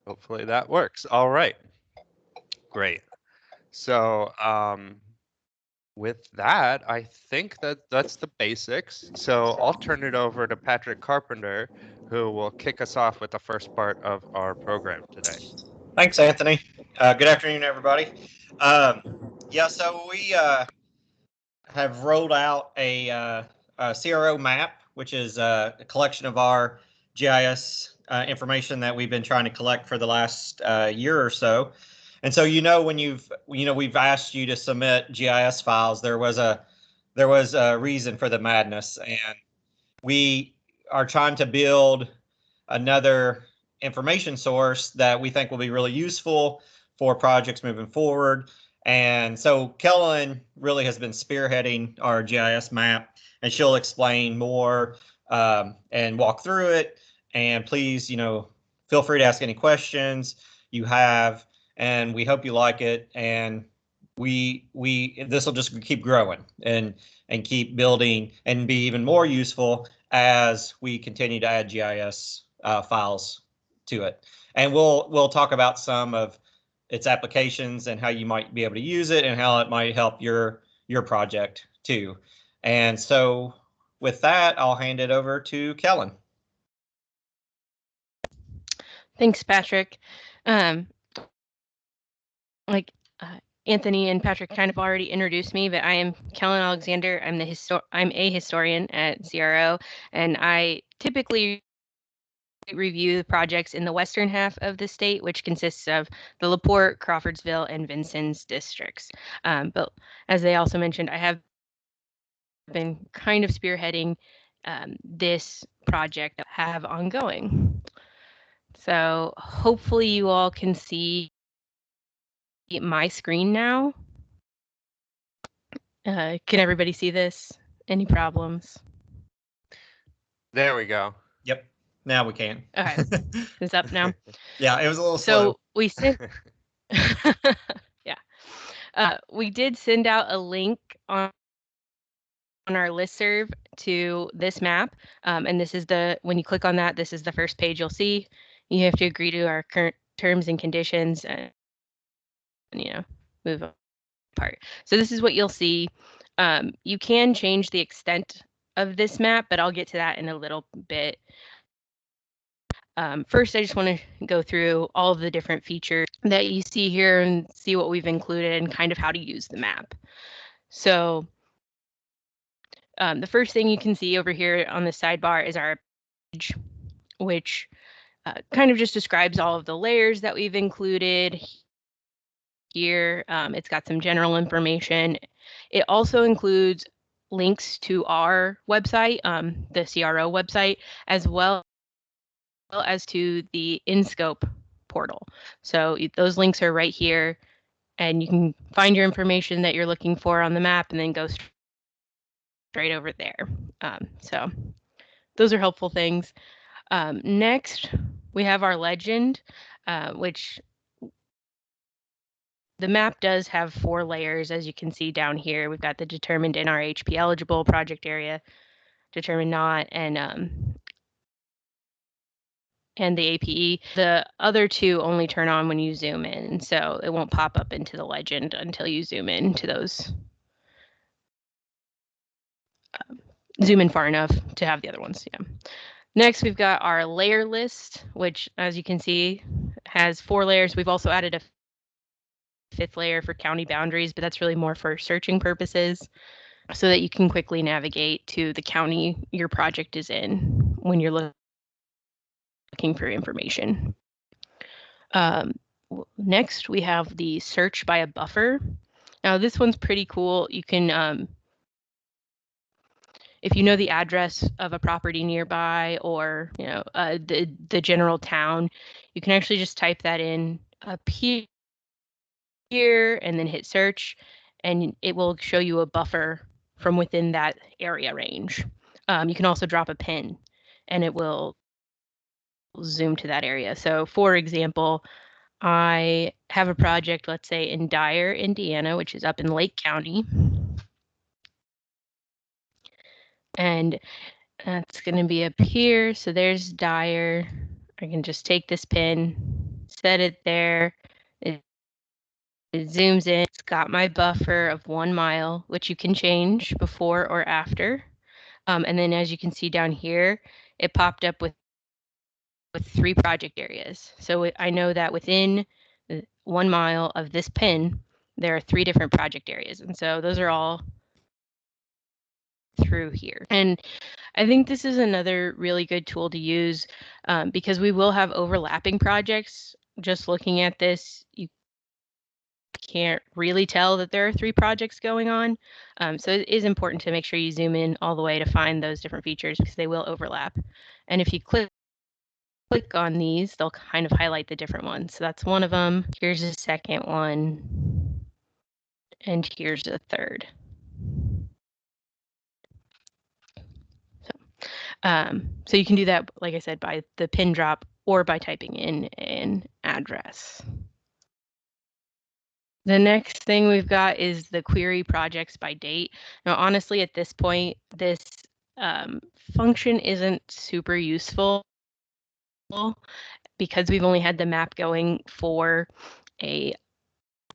Hopefully that works. All right, great. So with that, I think that's the basics. So I'll turn it over to Patrick Carpenter, who will kick us off with the first part of our program today. Thanks, Anthony. Good afternoon, everybody. Yeah, so we have rolled out a CRO map, which is a collection of our GIS information that we've been trying to collect for the last year or so. And so, when we've asked you to submit GIS files, there was a reason for the madness, and we are trying to build another information source that we think will be really useful for projects moving forward. And so Kellen really has been spearheading our GIS map, and she'll explain more and walk through it. And please, feel free to ask any questions you have, and we hope you like it. And we this will just keep growing and keep building and be even more useful as we continue to add GIS files to it. And we'll talk about some of its applications and how you might be able to use it and how it might help your project too. And so with that, I'll hand it over to Kellen. Thanks, Patrick. Like Anthony and Patrick kind of already introduced me, but I am Kellen Alexander. I'm a historian at CRO, and I typically review the projects in the western half of the state, which consists of the LaPorte, Crawfordsville, and Vincennes districts. But as they also mentioned, I have been kind of spearheading this project that I have ongoing. So hopefully you all can see my screen now. Can everybody see this? Any problems? There we go. Yep. Now we can. Okay. It's up now. Yeah, it was a little slow. So we sent. Yeah. We did send out a link on our listserv to this map. And this is when you click on that, this is the first page you'll see. You have to agree to our current terms and conditions and, move apart. So this is what you'll see. You can change the extent of this map, but I'll get to that in a little bit. First, I just want to go through all of the different features that you see here and see what we've included and kind of how to use the map. So the first thing you can see over here on the sidebar is our page, which kind of just describes all of the layers that we've included here. It's got some general information. It also includes links to our website, the CRO website, as well as to the InScope portal. So those links are right here, and you can find your information that you're looking for on the map and then go straight over there. So those are helpful things. Next, we have our legend, which the map does have 4 layers, as you can see down here. We've got the determined NRHP eligible project area, determined not, and the APE. The other 2 only turn on when you zoom in, so it won't pop up into the legend until you zoom in to those. Zoom in far enough to have the other ones. Yeah. Next, we've got our layer list, which, as you can see, has 4 layers. We've also added a 5th layer for county boundaries, but that's really more for searching purposes, so that you can quickly navigate to the county your project is in when you're looking for information. Next, we have the search by a buffer. Now, this one's pretty cool. You can, if you know the address of a property nearby or the general town, you can actually just type that in up here and then hit search, and it will show you a buffer from within that area range. You can also drop a pin and it will zoom to that area. So for example, I have a project, let's say in Dyer, Indiana, which is up in Lake County. And that's going to be up here. So there's Dyer. I can just take this pin, set it there. It zooms in. It's got my buffer of 1 mile, which you can change before or after. And then as you can see down here, it popped up with 3 project areas. So I know that within 1 mile of this pin, there are 3 different project areas. And so those are all through here. And I think this is another really good tool to use because we will have overlapping projects. Just looking at this, you can't really tell that there are 3 projects going on. So it is important to make sure you zoom in all the way to find those different features because they will overlap. And if you click on these, they'll kind of highlight the different ones. So that's one of them. Here's a second one. And here's a third. So you can do that, like I said, by the pin drop or by typing in an address. The next thing we've got is the query projects by date. Now, honestly, at this point, this function isn't super useful because we've only had the map going for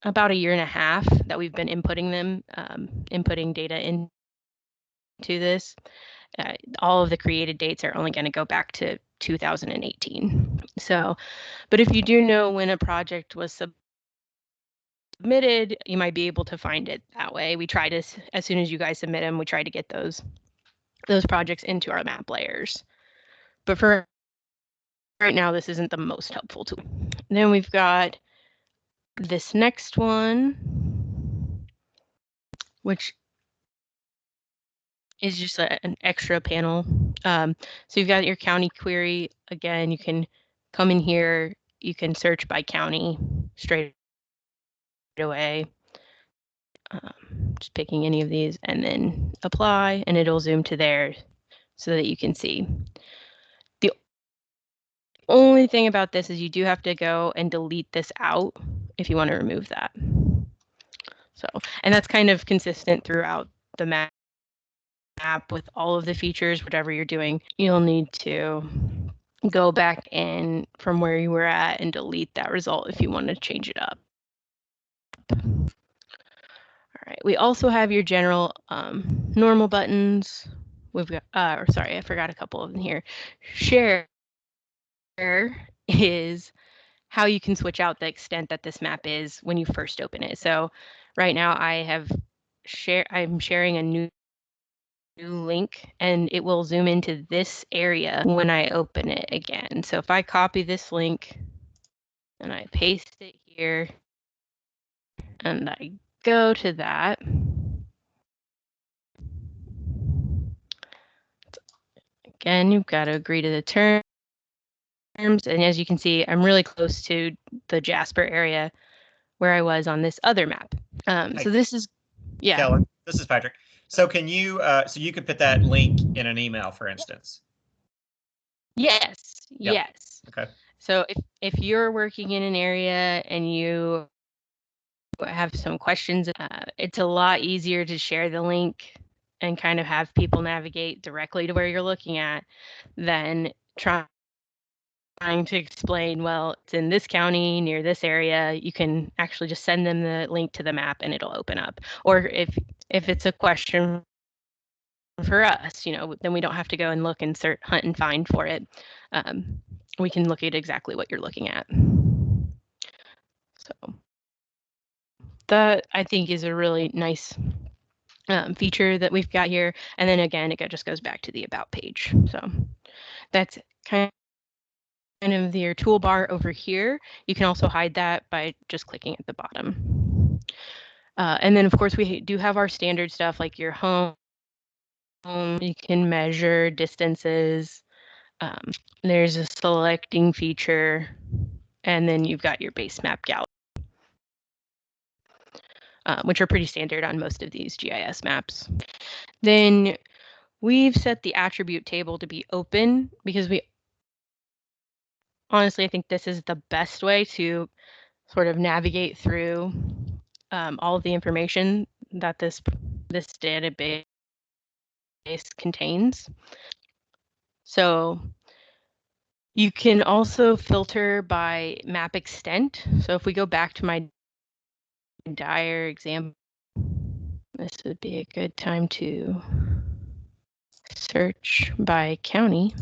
about 1.5 years that we've been inputting data into this. All of the created dates are only going to go back to 2018. So, but if you do know when a project was submitted, you might be able to find it that way. We try to, as soon as you guys submit them, we try to get those projects into our map layers. But for right now, this isn't the most helpful tool. Then we've got this next one, which is just an extra panel. So you've got your county query. Again, you can come in here, you can search by county straight away. Just picking any of these and then apply, and it'll zoom to there so that you can see. The only thing about this is you do have to go and delete this out if you want to remove that. So, and that's kind of consistent throughout the map with all of the features, whatever you're doing, you'll need to go back in from where you were at and delete that result if you want to change it up. All right, we also have your general normal buttons. We've got, or sorry, I forgot a couple of them here. Share is how you can switch out the extent that this map is when you first open it. So right now I'm sharing a new link and it will zoom into this area when I open it again. So if I copy this link and I paste it here and I go to that, again, you've got to agree to the terms. And as you can see, I'm really close to the Jasper area where I was on this other map. So this is, yeah. Keller, this is Patrick. So can you, so you could put that link in an email, for instance? Yes, Yep. yes. Okay. So if you're working in an area and you have some questions, it's a lot easier to share the link and kind of have people navigate directly to where you're looking at than trying to explain, well, it's in this county near this area. You can actually just send them the link to the map and it'll open up. Or if it's a question for us, then we don't have to go and look and hunt and find for it. We can look at exactly what you're looking at. So that I think is a really nice feature that we've got here. And then again, it just goes back to the about page. So that's kind of your toolbar over here. You can also hide that by just clicking at the bottom. And then of course we do have our standard stuff like your home. You can measure distances. There's a selecting feature, and then you've got your base map gallery, which are pretty standard on most of these GIS maps. Then we've set the attribute table to be open because honestly, I think this is the best way to sort of navigate through all of the information that this database contains. So You can also filter by map extent. So if we go back to my dire example, this would be a good time to search by county.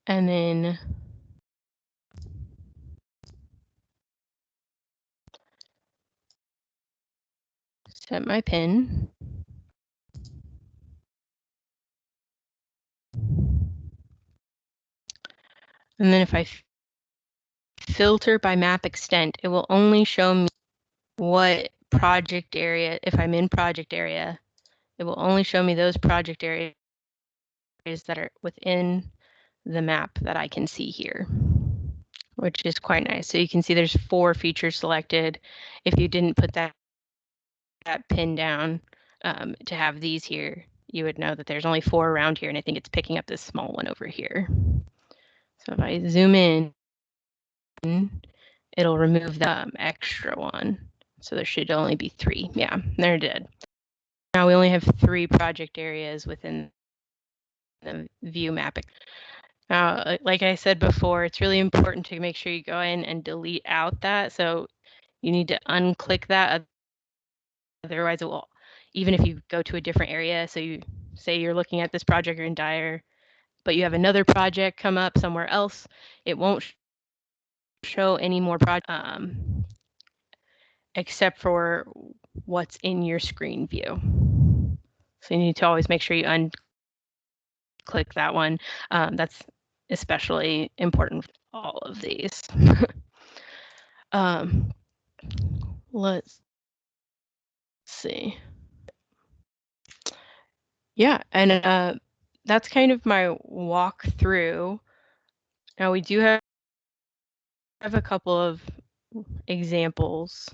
And then set my pin. And then if I filter by map extent, it will only show me what project area, if I'm in project area, it will only show me those project areas that are within the map that I can see here, which is quite nice. So you can see there's 4 features selected. If you didn't put that pin down to have these here, you would know that there's only 4 around here, and I think it's picking up this small one over here. So if I zoom in, it'll remove the extra one. So there should only be 3. Yeah, there it did. Now we only have 3 project areas within the view mapping. Now, like I said before, it's really important to make sure you go in and delete out that. So you need to unclick that. Otherwise, it will, even if you go to a different area, so you say you're looking at this project in Dyer, but you have another project come up somewhere else, it won't show any more projects except for what's in your screen view. So you need to always make sure you unclick that one. That's especially important for all of these. Let's see. Yeah, and that's kind of my walkthrough. Now we do have a couple of examples.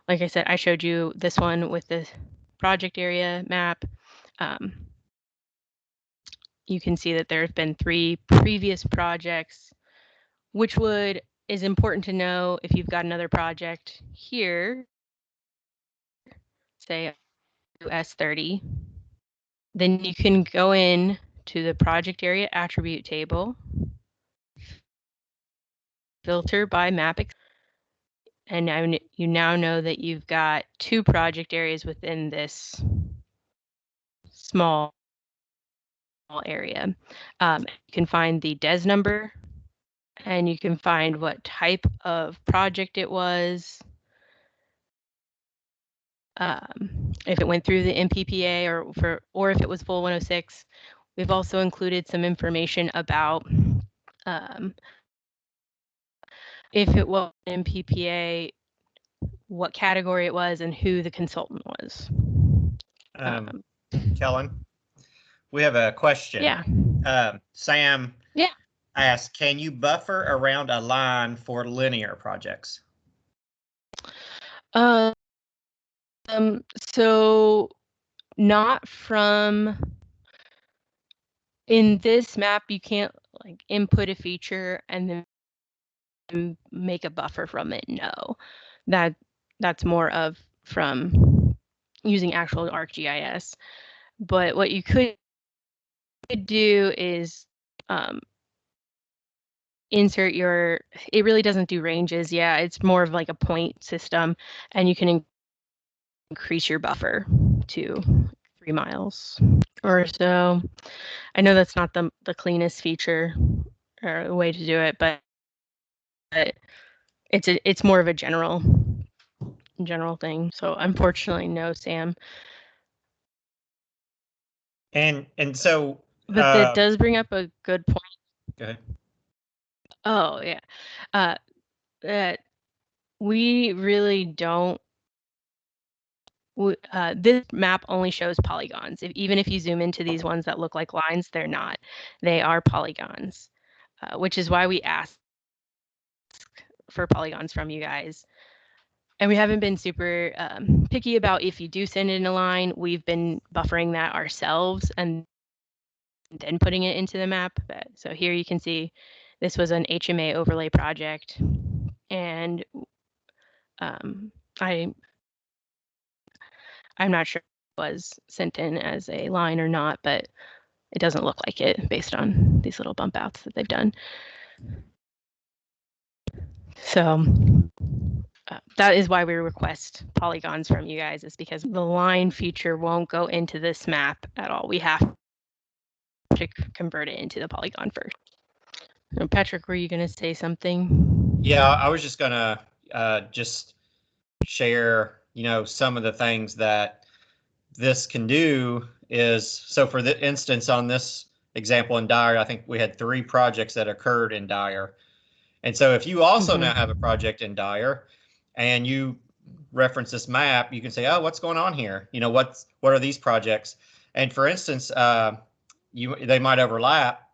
Like I said, I showed you this one with the project area map. You can see that there's been 3 previous projects, which is important to know if you've got another project here, say S30, then you can go in to the project area attribute table, filter by map, and now you know that you've got 2 project areas within this small area. You can find the DES number, and you can find what type of project it was, if it went through the MPPA or if it was full 106. We've also included some information about if it was MPPA, what category it was, and who the consultant was. Kellen, we have a question. Yeah. Sam asked, can you buffer around a line for linear projects? So not from, in this map, you can't like input a feature and then make a buffer from it. No, that's more of from using actual ArcGIS. But what you could do is insert it really doesn't do ranges. Yeah, it's more of like a point system, and you can increase your buffer to 3 miles or so. I know that's not the cleanest feature or way to do it, but it's more of a general thing. So unfortunately, no, Sam. And so, but that does bring up a good point. Go ahead. Oh yeah, that we really don't. This map only shows polygons. Even if you zoom into these ones that look like lines, they're not. They are polygons, which is why we ask for polygons from you guys. And we haven't been super picky about if you do send in a line. We've been buffering that ourselves and then putting it into the map. So here you can see This was an HMA overlay project, and I'm not sure if it was sent in as a line or not, but it doesn't look like it based on these little bump outs that they've done. So that is why we request polygons from you guys, is because the line feature won't go into this map at all. We have to convert it into the polygon first. So Patrick, were you going to say something? Yeah, I was just going to just share, some of the things that this can do is, so for the instance, on this example in Dyer, I think we had 3 projects that occurred in Dyer. And so if you also now have a project in Dyer and you reference this map, you can say, oh, what's going on here? What are these projects? And for instance, they might overlap,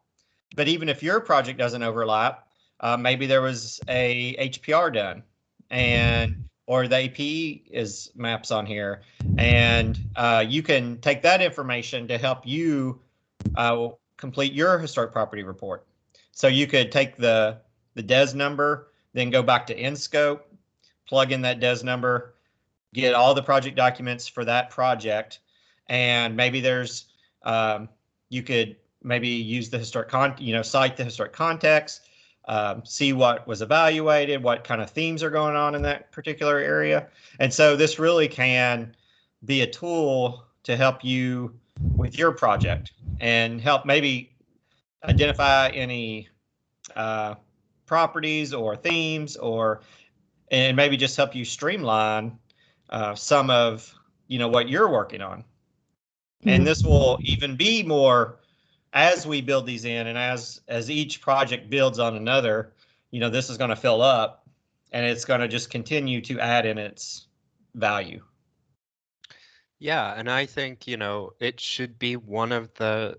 but even if your project doesn't overlap, maybe there was a HPR done, or the AP is maps on here, and you can take that information to help you complete your historic property report. So you could take the DES number, then go back to InScope, plug in that DES number, get all the project documents for that project, and maybe there's you could maybe use the historic cite the historic context, see what was evaluated, what kind of themes are going on in that particular area. And so this really can be a tool to help you with your project and help maybe identify any properties or themes, and maybe just help you streamline some of what you're working on. And this will even be more as we build these in, and as each project builds on another, this is going to fill up, and it's going to just continue to add in its value. Yeah, and I think, it should be one of the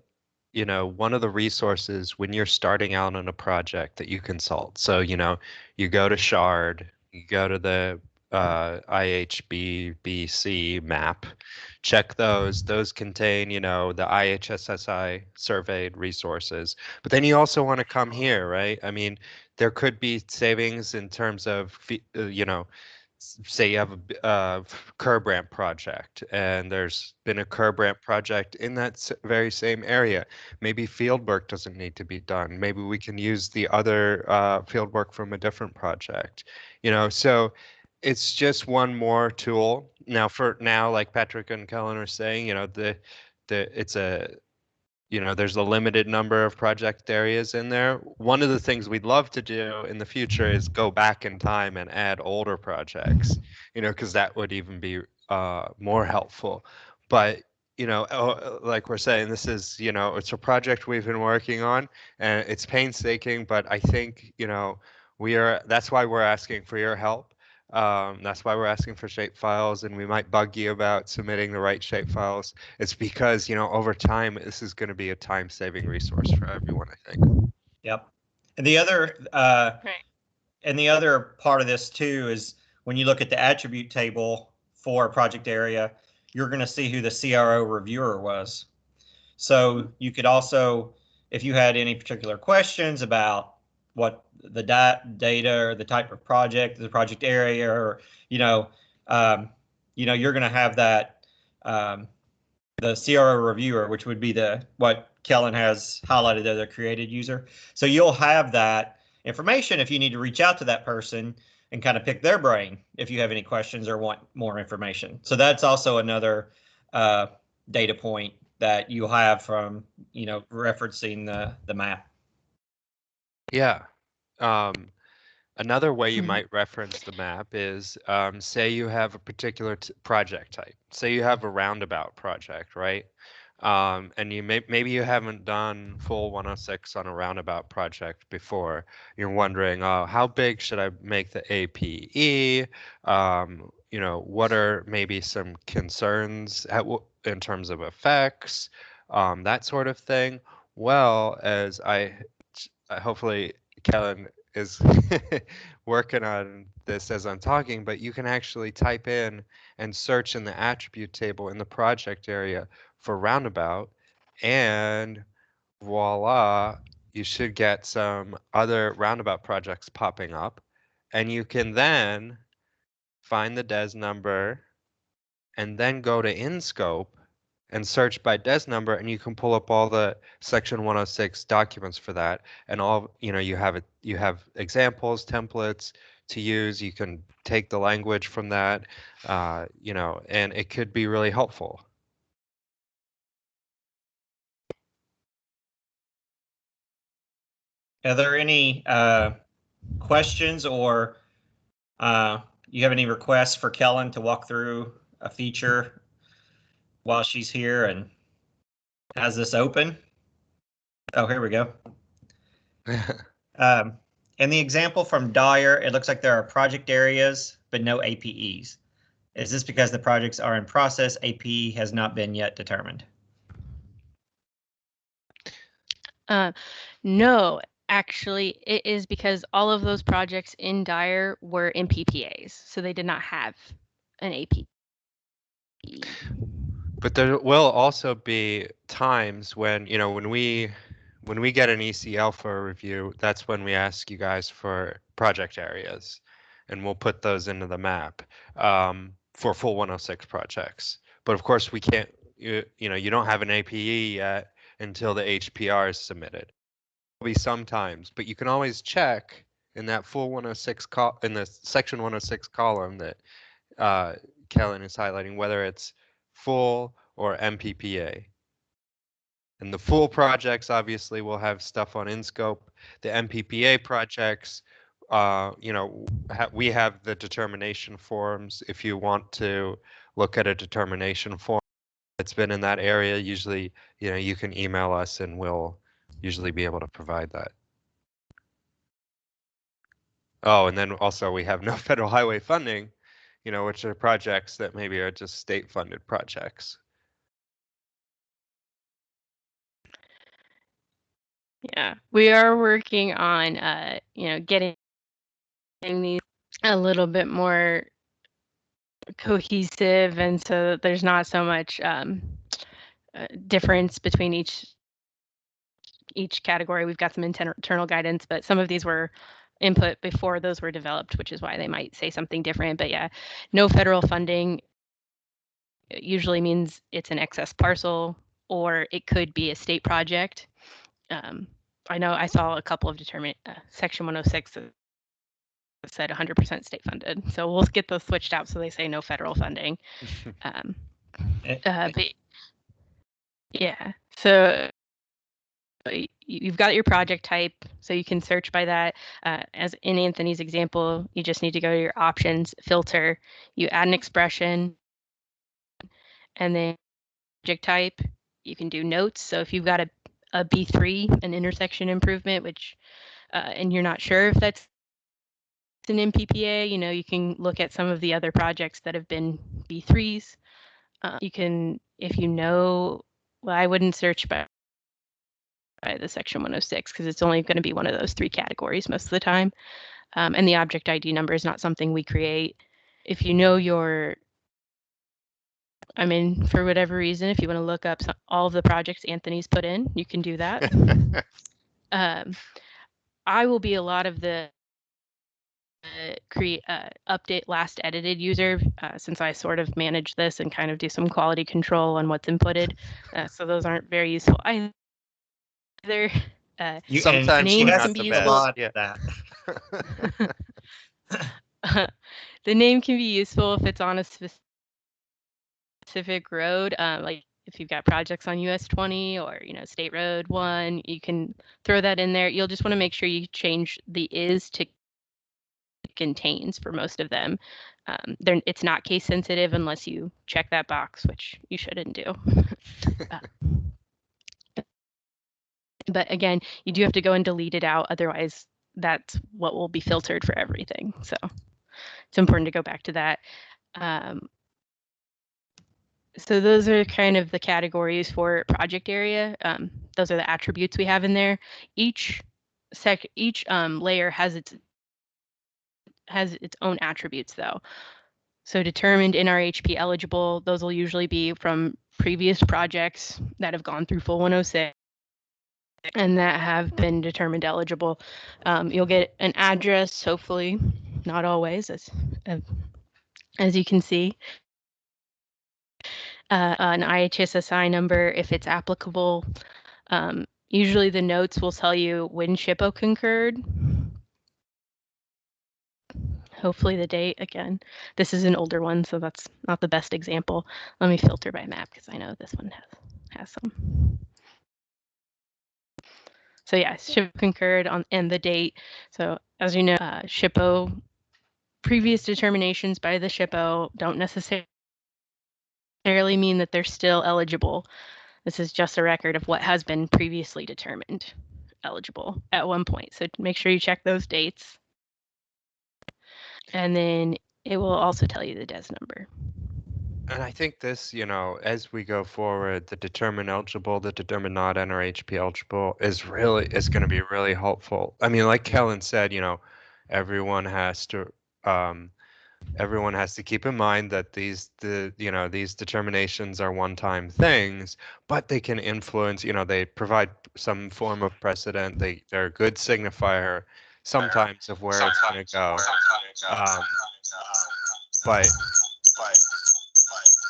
resources when you're starting out on a project that you consult. So, you go to Shard, you go to the IHBBC map, check those. Those contain, the IHSSI surveyed resources. But then you also want to come here, right? I mean, there could be savings in terms of, say you have a curb ramp project and there's been a curb ramp project in that very same area. Maybe field work doesn't need to be done. Maybe we can use the other field work from a different project. So it's just one more tool. Now, like Patrick and Kellen are saying, it's a there's a limited number of project areas in there. One of the things we'd love to do in the future is go back in time and add older projects, because that would even be more helpful. But, like we're saying, this is, it's a project we've been working on and it's painstaking, but I think, that's why we're asking for your help. That's why we're asking for shapefiles, and we might bug you about submitting the right shapefiles. It's because, over time, this is going to be a time-saving resource for everyone, I think. Yep. And the other part of this too is when you look at the attribute table for a project area, you're going to see who the CRO reviewer was. So you could also, if you had any particular questions about what the data or the type of project, the project area, or you're going to have that the CRO reviewer, which would be what Kellen has highlighted as a created user. So you'll have that information if you need to reach out to that person and kind of pick their brain if you have any questions or want more information. So that's also another data point that you have from referencing the map. Yeah. Another way you might reference the map is, say you have a particular project type. Say you have a roundabout project, right? And maybe you haven't done full 106 on a roundabout project before. You're wondering, how big should I make the APE? What are maybe some concerns in terms of effects, that sort of thing. Well, as hopefully Kellen is working on this as I'm talking, but you can actually type in and search in the attribute table in the project area for roundabout, and voila, you should get some other roundabout projects popping up, and you can then find the DES number and then go to InScope and search by DES number, and you can pull up all the Section 106 documents for that. And all, you have examples, templates to use. You can take the language from that, and it could be really helpful. Are there any questions or you have any requests for Kellen to walk through a feature while she's here and has this open? Oh, here we go. In the example from Dyer, it looks like there are project areas, but no APEs. Is this because the projects are in process? APE has not been yet determined. No, actually, it is because all of those projects in Dyer were in PPAs, so they did not have an APE. But there will also be times when, when we get an ECL for a review, that's when we ask you guys for project areas, and we'll put those into the map for full 106 projects. But of course, we can't, you don't have an APE yet until the HPR is submitted. There'll be sometimes, but you can always check in that full 106 in the section 106 column that Kellen is highlighting, whether it's full or MPPA. And the full projects obviously will have stuff on InScope. The MPPA projects, we have the determination forms. If you want to look at a determination form that's been in that area, usually, you can email us and we'll usually be able to provide that. Oh, and then also we have no federal highway funding, which are projects that maybe are just state funded projects. Yeah, we are working on, getting these a little bit more cohesive, and so that there's not so much difference between each category. We've got some internal guidance, but some of these were input before those were developed, which is why they might say something different. But yeah, no federal funding usually means it's an excess parcel, or it could be a state project. I know I saw a couple of Section 106 that said 100% state funded. So we'll get those switched out so they say no federal funding. But yeah, so you've got your project type, so you can search by that. As in Anthony's example, you just need to go to your options, filter, you add an expression, and then project type, you can do notes. So if you've got a B3, an intersection improvement, which, and you're not sure if that's an MPPA, you can look at some of the other projects that have been B3s. You can, if well, I wouldn't search by the Section 106 because it's only going to be one of those three categories most of the time. And the object ID number is not something we create. If you know for whatever reason, if you want to look up all of the projects Anthony's put in, you can do that. I will be a lot of the update last edited user, since I sort of manage this and kind of do some quality control on what's inputted. So those aren't very useful either. Sometimes names not can be the useful. best. Yeah. The name can be useful if it's on a specific road, like if you've got projects on US 20 or State Road 1, you can throw that in there. You'll just want to make sure you change the is to contains for most of them. It's not case sensitive unless you check that box, which you shouldn't do. But again, you do have to go and delete it out. Otherwise, that's what will be filtered for everything. So it's important to go back to that. So those are kind of the categories for project area. Those are the attributes we have in there. Each layer has its own attributes though. So determined NRHP eligible, those will usually be from previous projects that have gone through full 106. and that have been determined eligible. You'll get an address, hopefully, not always, as you can see. An IHSSI number if it's applicable. Usually the notes will tell you when SHPO concurred. Hopefully the date. Again, this is an older one, so that's not the best example. Let me filter by map because I know this one has some. So yeah, SHPO concurred and the date. So as you know, SHPO, previous determinations by the SHPO don't necessarily mean that they're still eligible. This is just a record of what has been previously determined eligible at one point. So make sure you check those dates. And then it will also tell you the DES number. And I think this, as we go forward, the determine eligible, the determine not NRHP eligible is going to be really helpful. I mean, like Kellen said, everyone has to keep in mind that these determinations are one-time things, but they can influence, they provide some form of precedent. They're a good signifier sometimes of where it's going to go. But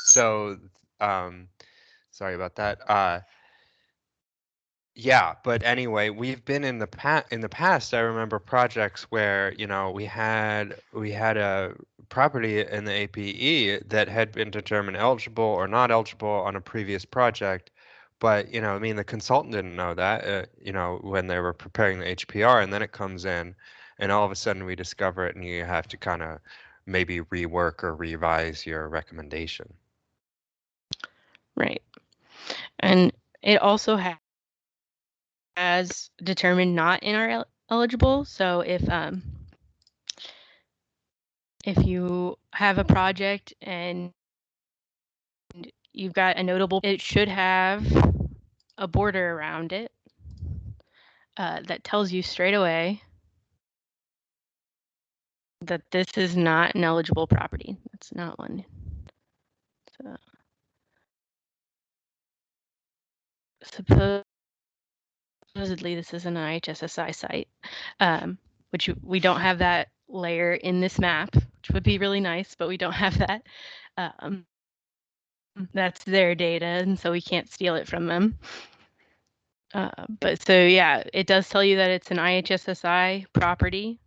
so, sorry about that. Yeah, but anyway, we've been in the past. I remember projects where we had a property in the APE that had been determined eligible or not eligible on a previous project, but I mean, the consultant didn't know that when they were preparing the HPR, and then it comes in, and all of a sudden we discover it, and you have to kind of maybe rework or revise your recommendation. Right. And it also has determined not NR eligible. So if you have a project and you've got a notable, it should have a border around it that tells you straight away that this is not an eligible property. That's not one. So, supposedly this is an IHSSI site, which we don't have that layer in this map, which would be really nice, but we don't have that. That's their data, and so we can't steal it from them. But so yeah, it does tell you that it's an IHSSI property,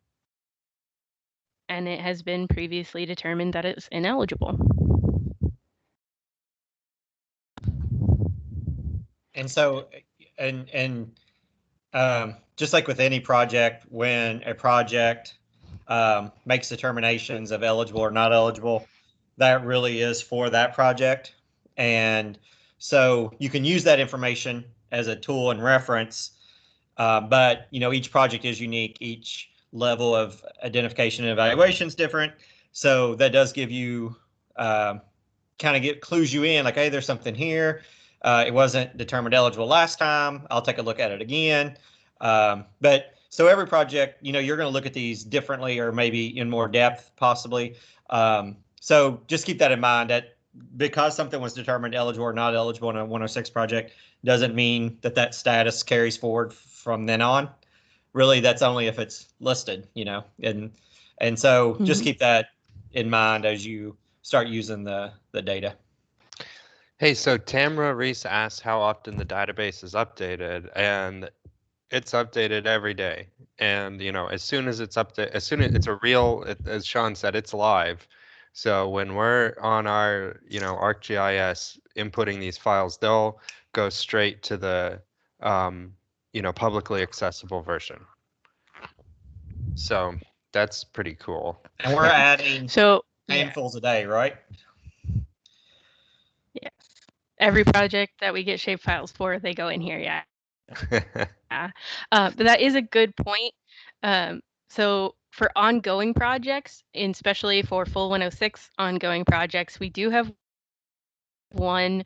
and it has been previously determined that it's ineligible. And so, just like with any project, when a project makes determinations of eligible or not eligible, that really is for that project. And so you can use that information as a tool and reference, but each project is unique. Each level of identification and evaluation is different. So that does give you clues you in, like, hey, there's something here. It wasn't determined eligible last time. I'll take a look at it again. But so every project, you're going to look at these differently, or maybe in more depth, possibly. So just keep that in mind, that because something was determined eligible or not eligible in a 106 project doesn't mean that status carries forward from then on. Really, that's only if it's listed, and so just keep that in mind as you start using the data. Hey, so Tamra Reese asked how often the database is updated, and it's updated every day. And as soon as it's updated, as soon as it's as Sean said, it's live. So when we're on our ArcGIS inputting these files, they'll go straight to the publicly accessible version. So that's pretty cool. And we're adding handfuls a day, right? Yes. Every project that we get shapefiles for, they go in here. Yeah. Yeah. But that is a good point. So for ongoing projects, and especially for full 106 ongoing projects, we do have one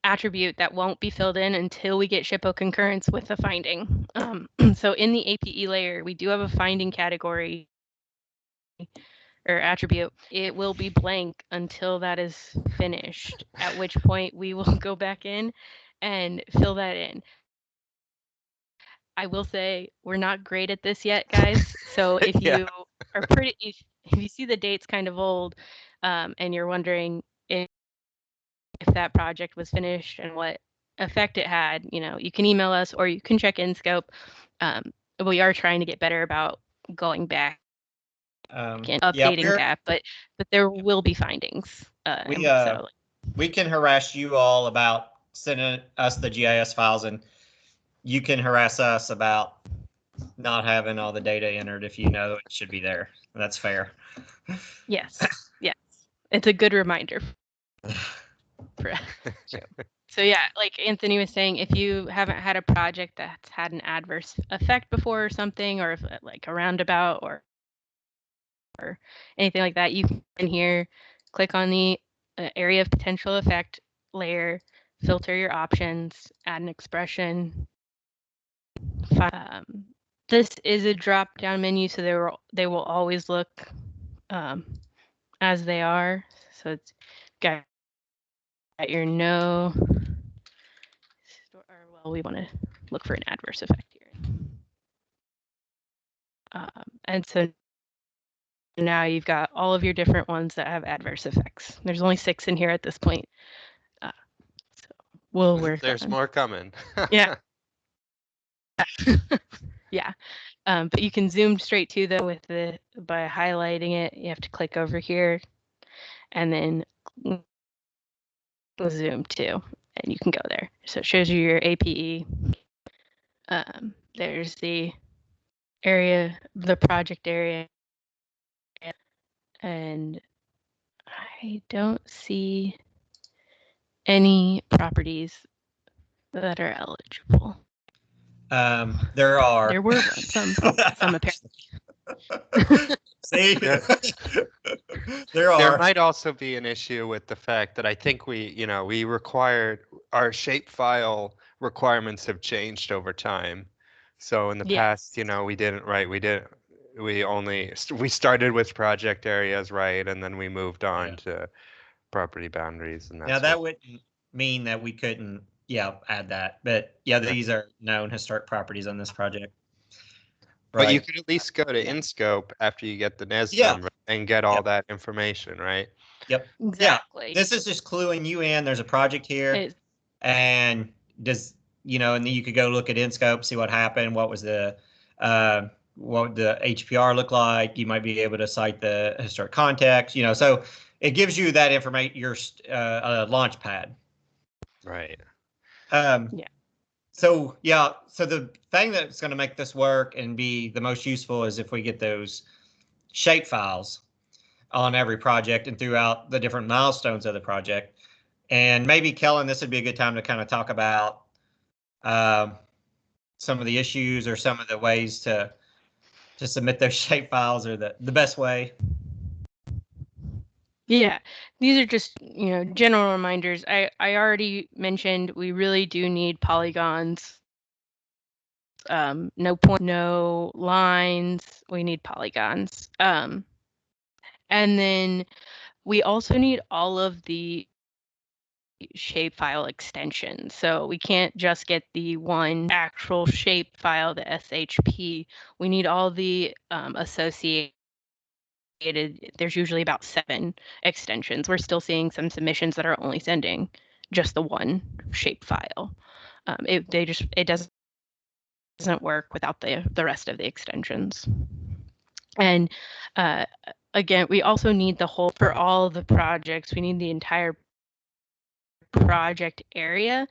attribute that won't be filled in until we get SHPO concurrence with the finding. So in the APE layer, we do have a finding category or attribute. It will be blank until that is finished, at which point we will go back in and fill that in. I will say we're not great at this yet, guys. So if Yeah. you are pretty, if you see the dates kind of old, and you're wondering if that project was finished and what effect it had, you can email us or you can check InScope. We are trying to get better about going back and updating that, but there will be findings. We can harass you all about sending us the GIS files, and you can harass us about not having all the data entered if you know it should be there. That's fair. Yes. Yes. It's a good reminder. So yeah, like Anthony was saying, if you haven't had a project that's had an adverse effect before or something, or if like a roundabout or anything like that, you can here click on the area of potential effect layer, filter your options, add an expression. This is a drop down menu, so they will always look as they are. So it's got your no, well, we want to look for an adverse effect here. And so now you've got all of your different ones that have adverse effects. There's only 6 in here at this point. So we'll work There's on. more coming. Yeah. Yeah. But you can zoom straight to them by highlighting it. You have to click over here and then zoom to, and you can go there. So it shows you your APE. There's the area, the project area, and I don't see any properties that are eligible. There are. There were some apparently. See, there are. might also be an issue with the fact that I think we required our shapefile requirements have changed over time. So in the past, we started with project areas, right, and then we moved on to property boundaries, and now that wouldn't mean that we couldn't add that, but these are known historic properties on this project. But you could at least go to InScope after you get the NES number and get all that information, right? Yep. Exactly. Yeah. This is just cluing you in. There's a project here, and and then you could go look at InScope, see what happened, what the HPR looked like. You might be able to cite the historic context. So it gives you that information. Your launch pad. Right. So the thing that's going to make this work and be the most useful is if we get those shape files on every project and throughout the different milestones of the project. And maybe, Kellen, this would be a good time to kind of talk about some of the issues or some of the ways to submit those shape files, or the best way. Yeah, these are just, general reminders. I already mentioned we really do need polygons. No point, no lines. We need polygons. And then we also need all of the shapefile extensions. So we can't just get the one actual shapefile, the SHP. We need all the associated. There's usually about 7 extensions. We're still seeing some submissions that are only sending just the one shapefile. It doesn't work without the rest of the extensions. And again, we also need the whole, for all the projects, we need the entire project area.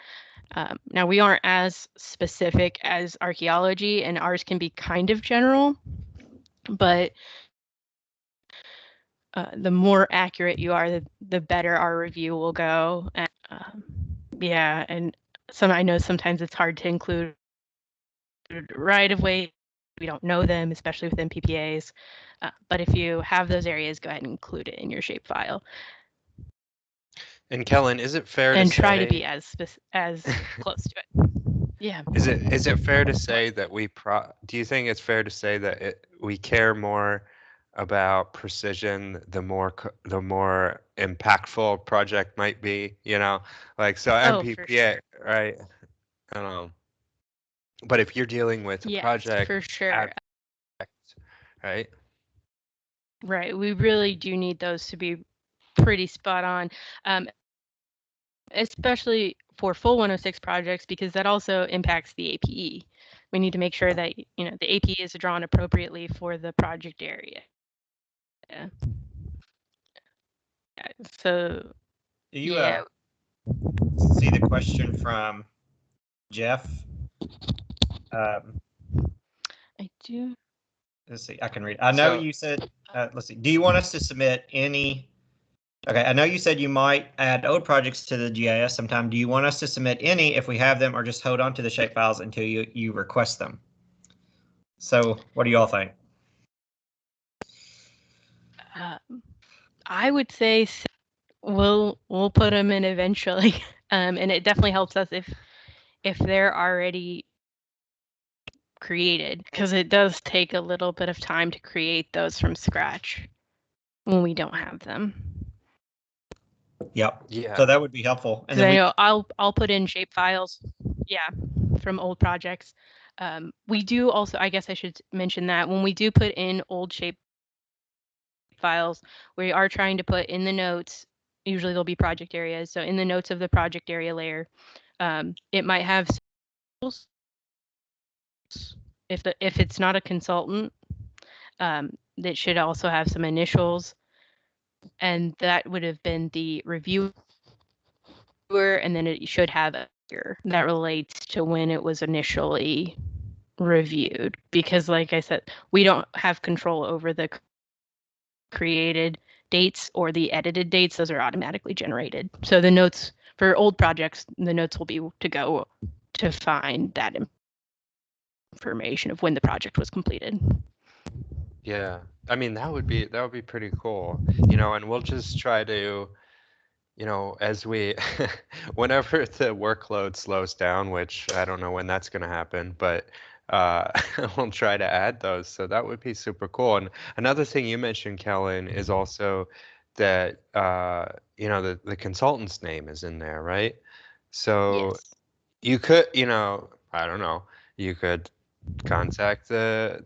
Now we aren't as specific as archaeology, and ours can be kind of general, but the more accurate you are, the better our review will go. And and I know sometimes it's hard to include right of way. We don't know them, especially within PPAs. But if you have those areas, go ahead and include it in your shapefile. And Kellen, is it fair and to say, try to be as close to it? Yeah. Is it fair to say that do you think it's fair to say that we care more about precision the more impactful a project might be, like so MPPA, for sure. right? I don't know. But if you're dealing with a Yes, project, for sure. right? Right. We really do need those to be pretty spot on, especially for full 106 projects, because that also impacts the APE. We need to make sure that the APE is drawn appropriately for the project area. Yeah. So Do you yeah, see the question from Jeff? I do. Let's see. I can read. I know So- you said. Let's see. Do you want us to submit any? Okay. I know you said you might add old projects to the GIS sometime. Do you want us to submit any if we have them, or just hold on to the shape files until you request them? So, what do you all think? I would say we'll put them in eventually, and it definitely helps us if they're already created, because it does take a little bit of time to create those from scratch when we don't have them. Yep. Yeah. So that would be helpful. And Because then I know I'll put in shape files, yeah, from old projects. We do also, I guess I should mention that when we do put in old shape files, we are trying to put in the notes. Usually there'll be project areas, so in the notes of the project area layer, it might have if it's not a consultant, that should also have some initials, and that would have been the reviewer, and then it should have a year that relates to when it was initially reviewed, because like I said, we don't have control over the created dates or the edited dates. Those are automatically generated. So the notes for old projects, the notes will be to go to find that information of when the project was completed. Yeah. I mean, that would be pretty cool. And we'll just try to, as we whenever the workload slows down, which I don't know when that's going to happen, but we'll try to add those. So that would be super cool. And another thing you mentioned, Kellen, is also that the consultant's name is in there, right? So Yes. you could, I don't know, you could contact the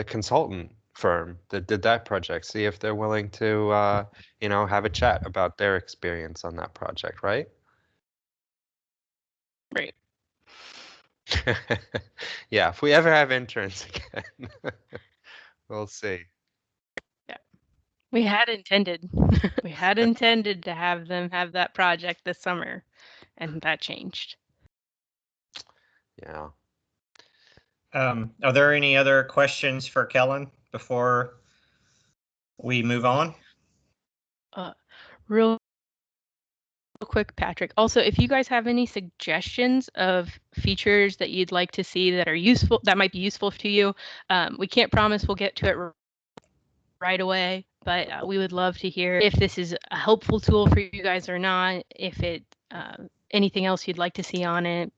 consultant firm that did that project, see if they're willing to have a chat about their experience on that project, right? Right. Yeah, if we ever have interns again, we'll see. Yeah. We had intended to have them have that project this summer, and that changed. Yeah. are there any other questions for Kellen before we move on? Real quick, Patrick. Also, if you guys have any suggestions of features that you'd like to see that are useful, that might be useful to you, we can't promise we'll get to it right away, but we would love to hear if this is a helpful tool for you guys or not, if it anything else you'd like to see on it,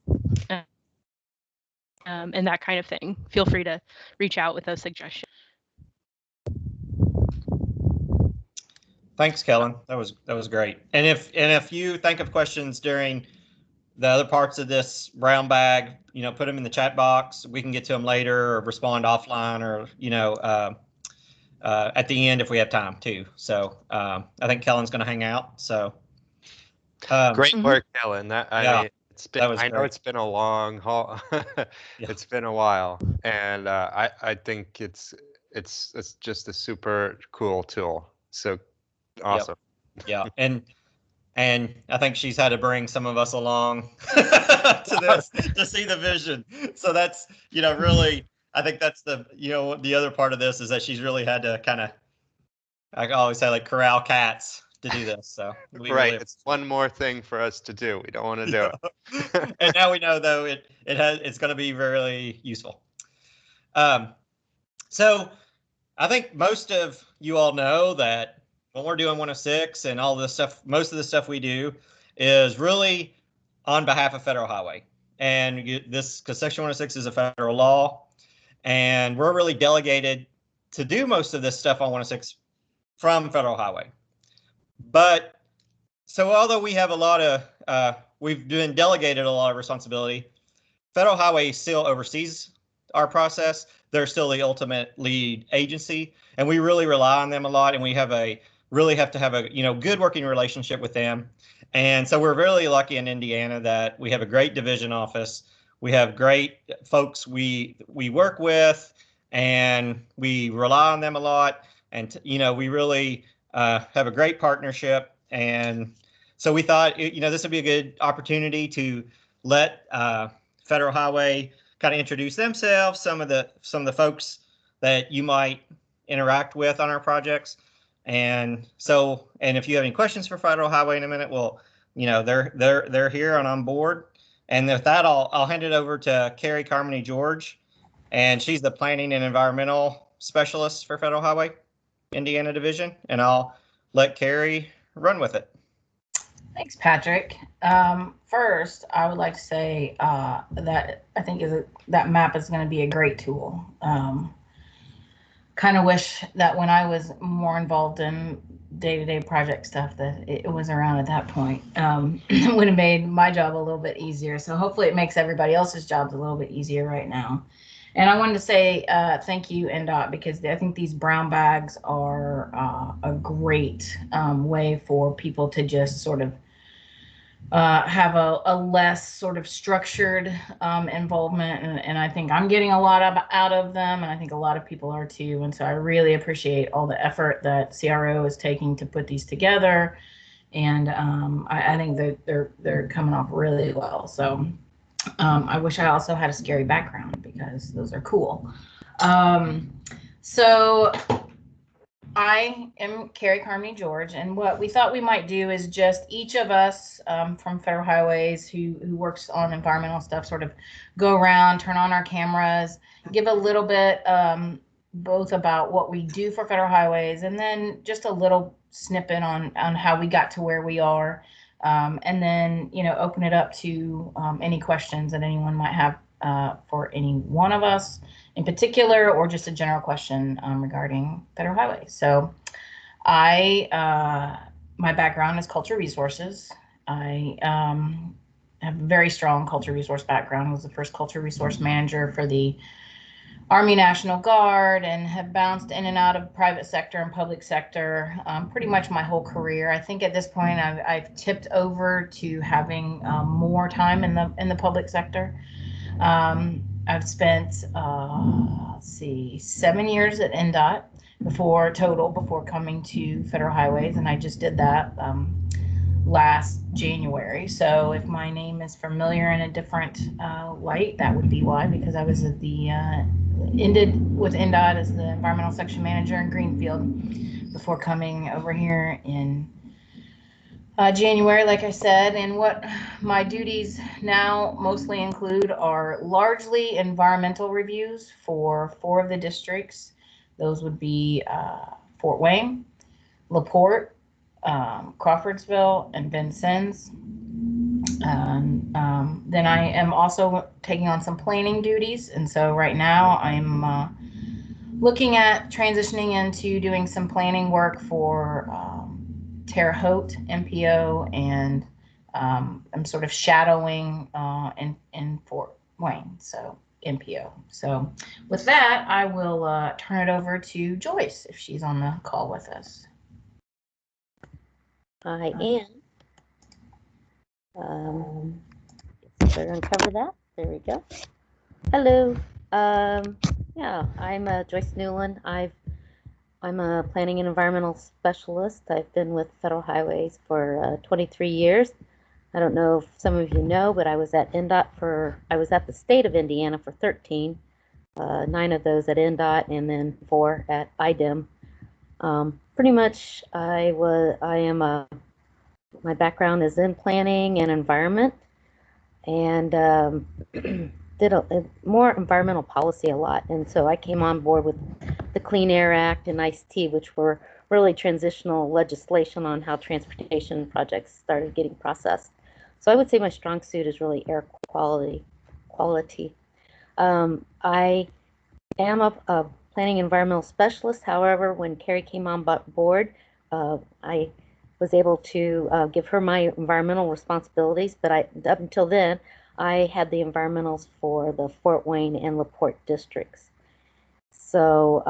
and that kind of thing. Feel free to reach out with those suggestions. Thanks, Kellen. That was great. And if you think of questions during the other parts of this brown bag, put them in the chat box. We can get to them later or respond offline, or at the end if we have time too. So I think Kellen's going to hang out. So Great work, Kellen. I mean, I know great. it's been a long haul. It's been a while, and I think it's just a super cool tool. So awesome. Yeah, and I think she's had to bring some of us along to this to see the vision. So that's really, I think that's the other part of this is that she's really had to kind of, I always say, like, corral cats to do this. So Right, really, it's one more thing for us to do. We don't want to do it. And now we know, though, it's going to be really useful. So I think most of you all know that when we're doing 106 and all this stuff, most of the stuff we do is really on behalf of federal highway. And because Section 106 is a federal law, and we're really delegated to do most of this stuff on 106 from federal highway. But so although we have we've been delegated a lot of responsibility, Federal Highway still oversees our process. They're still the ultimate lead agency, and we really rely on them a lot. And we have to have a good working relationship with them. And so we're really lucky in Indiana that we have a great division office. We have great folks we work with, and we rely on them a lot. And we really have a great partnership. And so we thought this would be a good opportunity to let Federal Highway kind of introduce themselves, some of the folks that you might interact with on our projects. And if you have any questions for Federal Highway in a minute, well, they're here and on board. And with that, I'll hand it over to Carrie Carmody George, and she's the planning and environmental specialist for Federal Highway Indiana Division, and I'll let Carrie run with it. Thanks, Patrick. First, I would like to say that I think that map is going to be a great tool. Kind of wish that when I was more involved in day-to-day project stuff that it was around at that point. It would have made my job a little bit easier. So hopefully it makes everybody else's jobs a little bit easier right now. And I wanted to say thank you, INDOT, because I think these brown bags are a great way for people to just sort of have a less sort of structured involvement. And I think I'm getting a lot out of them, and I think a lot of people are too. And so I really appreciate all the effort that CRO is taking to put these together. And I think that they're coming off really well. So I wish I also had a scary background, because those are cool. So I am Carrie Carmody George, and what we thought we might do is just each of us from Federal Highways who works on environmental stuff sort of go around, turn on our cameras, give a little bit both about what we do for Federal Highways, and then just a little snippet on how we got to where we are, and then open it up to any questions that anyone might have for any one of us in particular, or just a general question regarding Federal Highways. So my background is culture resources. I have a very strong culture resource background. I was the first culture resource manager for the Army National Guard, and have bounced in and out of private sector and public sector pretty much my whole career. I think at this point I've tipped over to having more time in the public sector. I've spent 7 years at INDOT before coming to Federal Highways, and I just did that last January. So if my name is familiar in a different light, that would be why, because I was at the ended with INDOT as the environmental section manager in Greenfield before coming over here in January, like I said. And what my duties now mostly include are largely environmental reviews for 4 of the districts. Those would be Fort Wayne, LaPorte, Crawfordsville, and Vincennes. Then I am also taking on some planning duties, and so right now I'm looking at transitioning into doing some planning work for Terre Haute MPO, and I'm sort of shadowing in Fort Wayne, so MPO. So with that, I will turn it over to Joyce if she's on the call with us. I am. Better uncover that. There we go. Hello. Yeah, I'm Joyce Newland. I'm a planning and environmental specialist. I've been with Federal Highways for 23 years. I don't know if some of you know, but I was at INDOT I was at the state of Indiana for 13, 9 of those at INDOT, and then 4 at IDEM. Pretty much my background is in planning and environment, and did more environmental policy a lot. And so I came on board with the Clean Air Act and ICE-T, which were really transitional legislation on how transportation projects started getting processed. So I would say my strong suit is really air quality. I am a planning environmental specialist. However, when Carrie came on board, I was able to give her my environmental responsibilities, but up until then, I had the environmentals for the Fort Wayne and LaPorte districts. So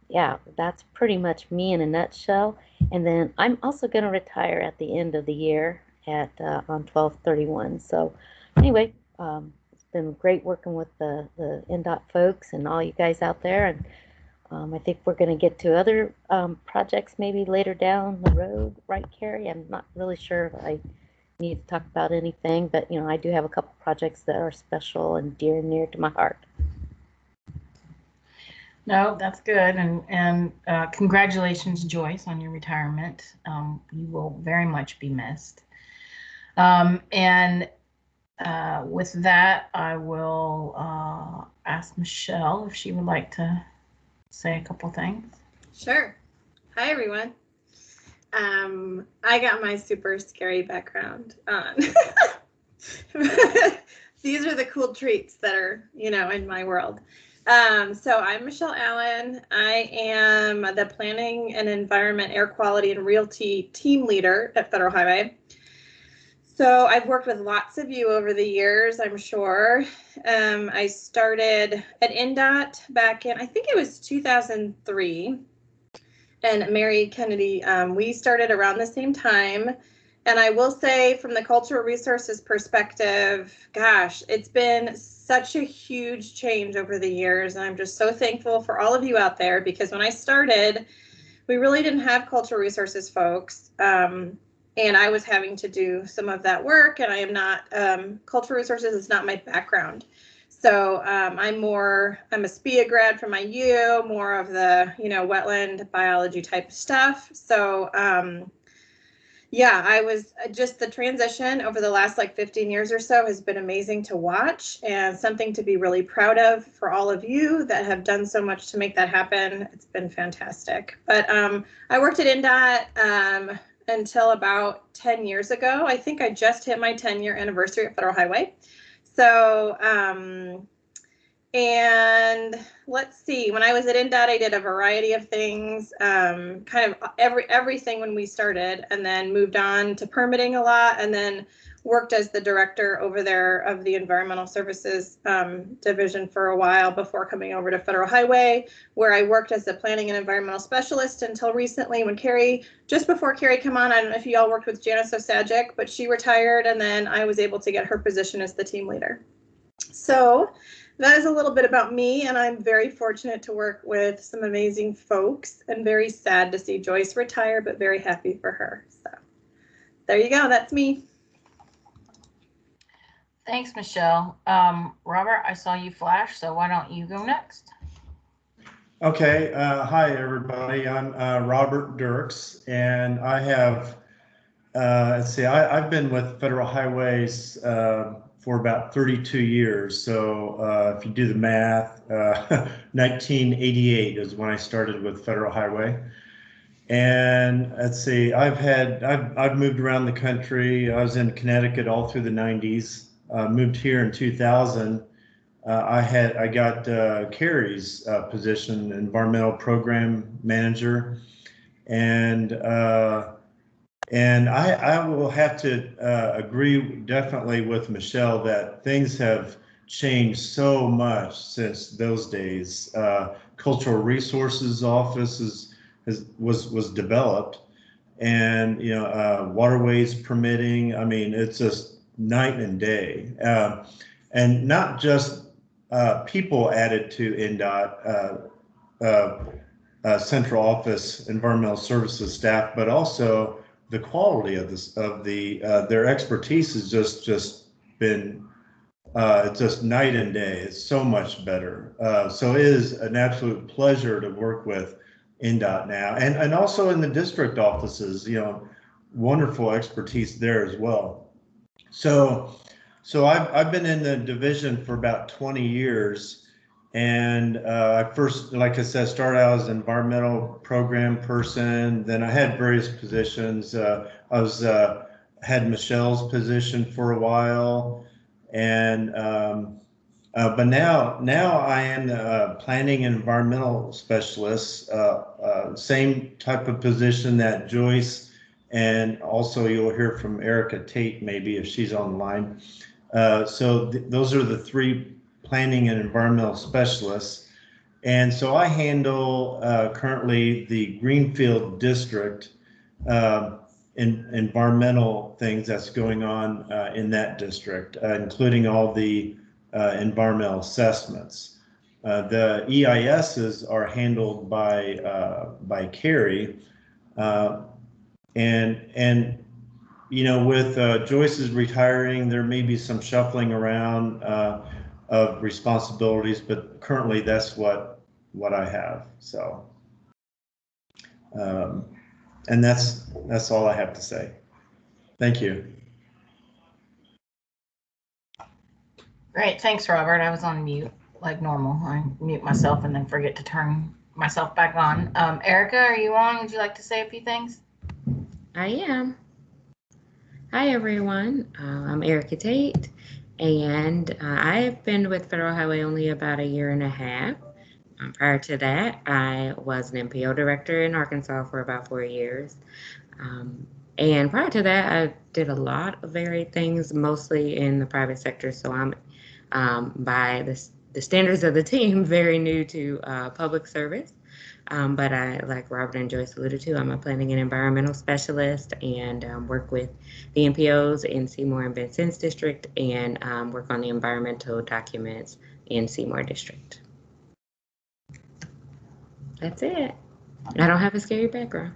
yeah, that's pretty much me in a nutshell. And then I'm also going to retire at the end of the year at on 12/31. So anyway, it's been great working with the INDOT folks and all you guys out there. And I think we're going to get to other projects maybe later down the road, right, Carrie? I'm not really sure if I need to talk about anything, but you know, I do have a couple projects that are special and dear and near to my heart. No, that's good, and congratulations, Joyce, on your retirement. You will very much be missed. And with that, I will ask Michelle if she would like to say a couple things. Sure. Hi, everyone. I got my super scary background on. These are the cool treats that are, you know, in my world. So I'm Michelle Allen. I am the Planning and Environment, Air Quality, and Realty Team Leader at Federal Highway. So I've worked with lots of you over the years, I'm sure. I started at INDOT back in, I think it was 2003. And Mary Kennedy, we started around the same time. And I will say from the cultural resources perspective, gosh, it's been such a huge change over the years. And I'm just so thankful for all of you out there, because when I started, we really didn't have cultural resources folks. And I was having to do some of that work, and I am not, cultural resources is not my background. So I'm a SPIA grad from IU, more of the, you know, wetland biology type of stuff. So yeah, I was just, the transition over the last like 15 years or so has been amazing to watch, and something to be really proud of for all of you that have done so much to make that happen. It's been fantastic. But I worked at INDOT until about 10 years ago. I think I just hit my 10-year anniversary at Federal Highway. So, and let's see, when I was at INDOT, I did a variety of things, kind of everything when we started, and then moved on to permitting a lot, and then worked as the director over there of the environmental services division for a while before coming over to Federal Highway, where I worked as a planning and environmental specialist until recently when Carrie, just before Carrie came on, I don't know if you all worked with Janice Osajic, but she retired, and then I was able to get her position as the team leader. So that is a little bit about me, and I'm very fortunate to work with some amazing folks, and very sad to see Joyce retire, but very happy for her. So there you go, that's me. Thanks, Michelle. Robert, I saw you flash, so why don't you go next? Okay. Hi, everybody. I'm Robert Dirks, and I have, let's see, I've been with Federal Highways for about 32 years. So if you do the math, 1988 is when I started with Federal Highway. And let's see, I've moved around the country. I was in Connecticut all through the 90s. Moved here in 2000. I got Carrie's position, environmental program manager, and I will have to agree definitely with Michelle that things have changed so much since those days. Cultural Resources Office was developed, and you know, waterways permitting. I mean, it's just night and day, and not just people added to INDOT central office environmental services staff, but also the quality of their expertise has just been it's just night and day. It's so much better. So it is an absolute pleasure to work with INDOT now, and also in the district offices. You know, wonderful expertise there as well. So I've been in the division for about 20 years, and I first, like I said, started out as an environmental program person. Then I had various positions. I had Michelle's position for a while, and but now I am the planning and environmental specialist. Same type of position that Joyce. And also you'll hear from Erica Tate, maybe if she's online. Those are the three planning and environmental specialists. And so I handle currently the Greenfield District environmental things that's going on in that district, including all the environmental assessments. The EISs are handled by Carrie, and you know, with Joyce's retiring, there may be some shuffling around of responsibilities, but currently that's what I have. So, and that's all I have to say. Thank you. Great, thanks, Robert. I was on mute like normal. I mute myself and then forget to turn myself back on. Erica, are you on? Would you like to say a few things? I am. Hi, everyone. I'm Erica Tate, and I have been with Federal Highway only about a year and a half. Prior to that, I was an MPO director in Arkansas for about 4 years. And prior to that, I did a lot of varied things, mostly in the private sector. So I'm, by the standards of the team, very new to public service. But I, like Robert and Joyce alluded to, I'm a planning and environmental specialist and work with the MPOs in Seymour and Vincennes District and work on the environmental documents in Seymour District. That's it. I don't have a scary background.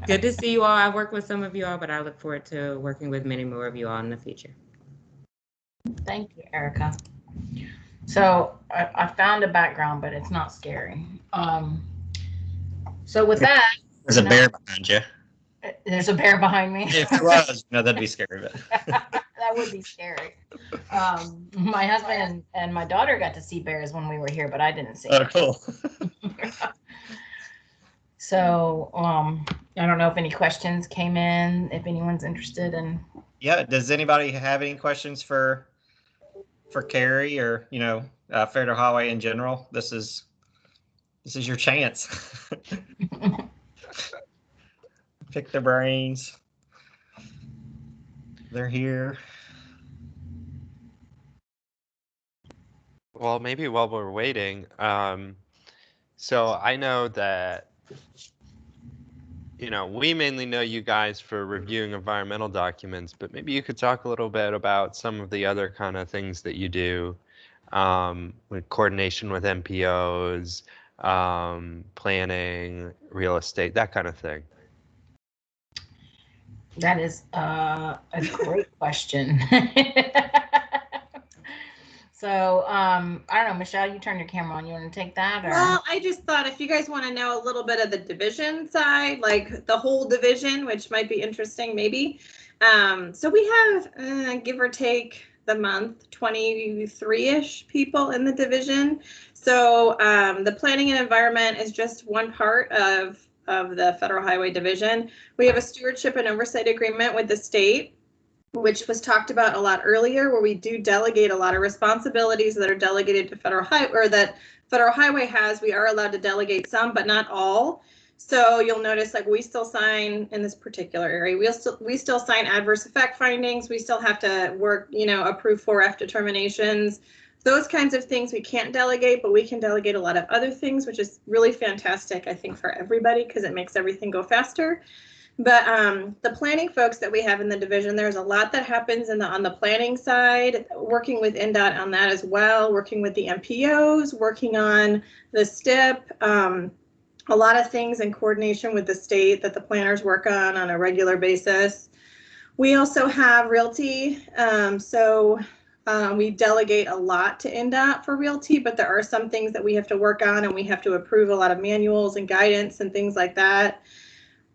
Good to see you all. I work with some of you all, but I look forward to working with many more of you all in the future. Thank you, Erica. So I found a background, but it's not scary. So with that, There's a bear behind you. There's a bear behind me. If there was, no, that'd be scary. But that would be scary. My husband and my daughter got to see bears when we were here, but I didn't see them. cool. So I don't know if any questions came in, if anyone's interested in. Yeah. Does anybody have any questions for Carrie or Federal Highway in general? This is your chance. Pick their brains. They're here. Well, maybe while we're waiting, so I know that, we mainly know you guys for reviewing environmental documents, but maybe you could talk a little bit about some of the other kind of things that you do with coordination with MPOs, planning, real estate, that kind of thing. That is a great question. So I don't know, Michelle, you turn your camera on. You want to take that? Or? Well, I just thought if you guys want to know a little bit of the division side, like the whole division, which might be interesting, maybe. So we have, give or take the month, 23-ish people in the division. So the planning and environment is just one part of the Federal Highway Division. We have a stewardship and oversight agreement with the state, which was talked about a lot earlier, where we do delegate a lot of responsibilities that are delegated to Federal Highway, or that Federal Highway has. We are allowed to delegate some, but not all. So you'll notice, like, we still sign in this particular area. We still sign adverse effect findings. We still have to work, approve 4F determinations. Those kinds of things we can't delegate, but we can delegate a lot of other things, which is really fantastic, I think, for everybody, because it makes everything go faster. But the planning folks that we have in the division, there's a lot that happens on the planning side, working with INDOT on that as well, working with the MPOs, working on the STIP, a lot of things in coordination with the state that the planners work on a regular basis. We also have realty, we delegate a lot to INDOT for realty, but there are some things that we have to work on, and we have to approve a lot of manuals and guidance and things like that.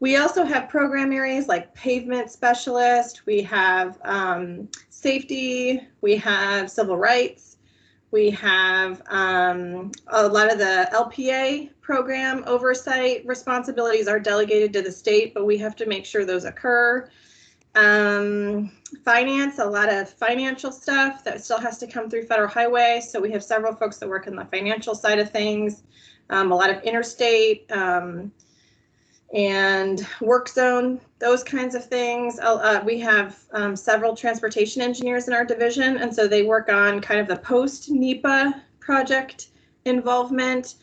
We also have program areas like pavement specialist, we have safety, we have civil rights, we have a lot of the LPA program oversight responsibilities are delegated to the state, but we have to make sure those occur. Finance, a lot of financial stuff that still has to come through Federal Highway. So we have several folks that work on the financial side of things, a lot of interstate, and work zone, those kinds of things. We have several transportation engineers in our division, and so they work on kind of the post-NEPA project involvement,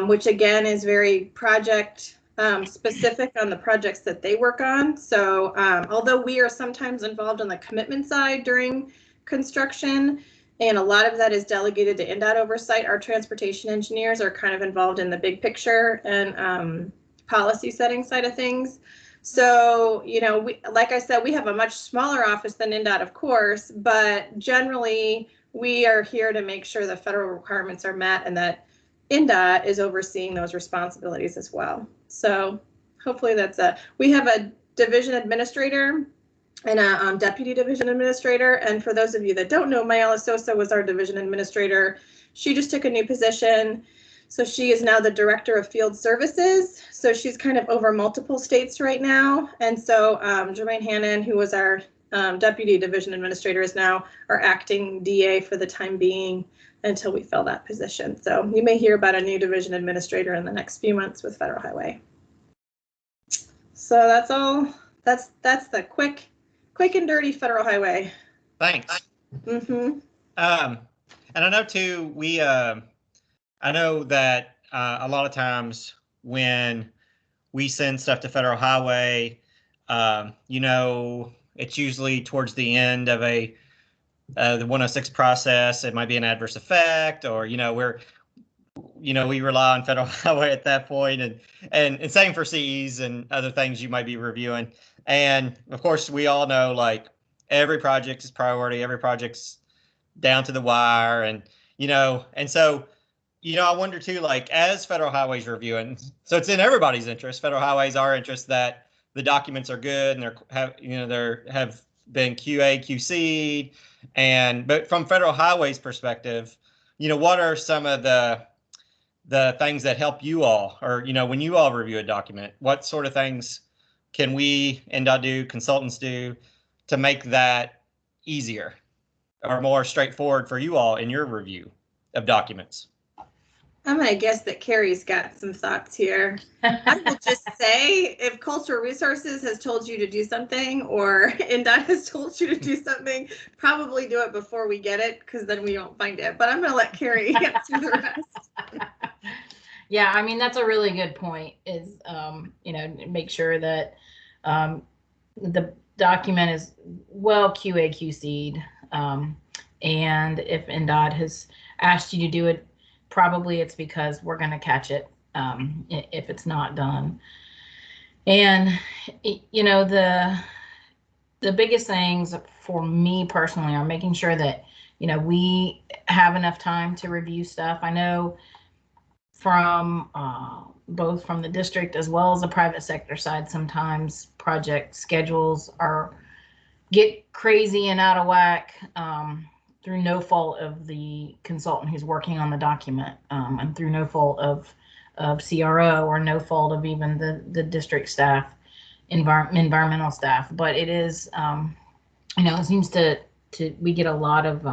which again is very project specific on the projects that they work on. So although we are sometimes involved on the commitment side during construction, and a lot of that is delegated to INDOT oversight, our transportation engineers are kind of involved in the big picture and policy setting side of things. So, you know, like I said, we have a much smaller office than INDOT, of course, but generally we are here to make sure the federal requirements are met and that INDOT is overseeing those responsibilities as well. So hopefully we have a division administrator and a deputy division administrator. And for those of you that don't know, Mayala Sosa was our division administrator. She just took a new position. So she is now the director of field services. So she's kind of over multiple states right now. And so Jermaine Hannon, who was our deputy division administrator, is now our acting DA for the time being until we fill that position. So you may hear about a new division administrator in the next few months with Federal Highway. So that's all. That's the quick and dirty Federal Highway. Thanks. Mm-hmm. And I know too, I know that a lot of times when we send stuff to Federal Highway, you know, it's usually towards the end of the 106 process. It might be an adverse effect, or, you know, we rely on Federal Highway at that point, and same for CEs and other things you might be reviewing. And of course, we all know, like, every project is priority, every project's down to the wire, and, you know, and so, you know, I wonder too, like, as Federal Highway's reviewing, so it's in everybody's interest, Federal Highway's our interest, that the documents are good and have been QA, QC'd, but from Federal Highway's perspective, you know, what are some of the things that help you all, or, you know, when you all review a document, what sort of things can we, INDOT, do, consultants do to make that easier or more straightforward for you all in your review of documents? I'm going to guess that Carrie's got some thoughts here. I will just say, if Cultural Resources has told you to do something, or INDOT has told you to do something, probably do it before we get it, because then we don't find it. But I'm going to let Carrie answer the rest. Yeah, I mean, that's a really good point, is, you know, make sure that the document is well QA, QC'd. And if INDOT has asked you to do it, probably it's because we're going to catch it if it's not done. And, you know, the biggest things for me personally are making sure that, you know, we have enough time to review stuff. I know from both from the district as well as the private sector side, sometimes project schedules get crazy and out of whack through no fault of the consultant who's working on the document, and through no fault of CRO, or no fault of even the district staff, environmental staff. But it is, you know, it seems we get a lot of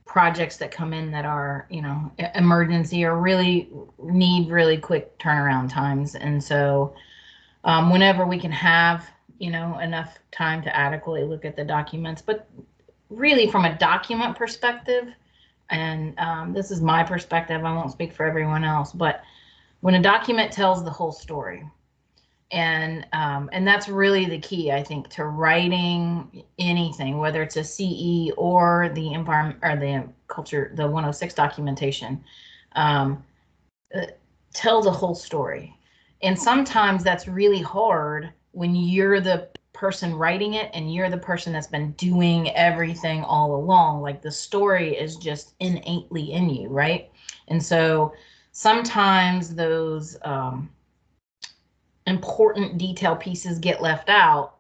projects that come in that are, you know, emergency or really need really quick turnaround times. And so whenever we can have, you know, enough time to adequately look at the documents, but really from a document perspective, and this is my perspective, I won't speak for everyone else, but when a document tells the whole story, and that's really the key, I think, to writing anything, whether it's a CE or the environment or the culture, the 106 documentation, tell the whole story. And sometimes that's really hard when you're the person writing it and you're the person that's been doing everything all along. Like, the story is just innately in you, right? And so sometimes those important detail pieces get left out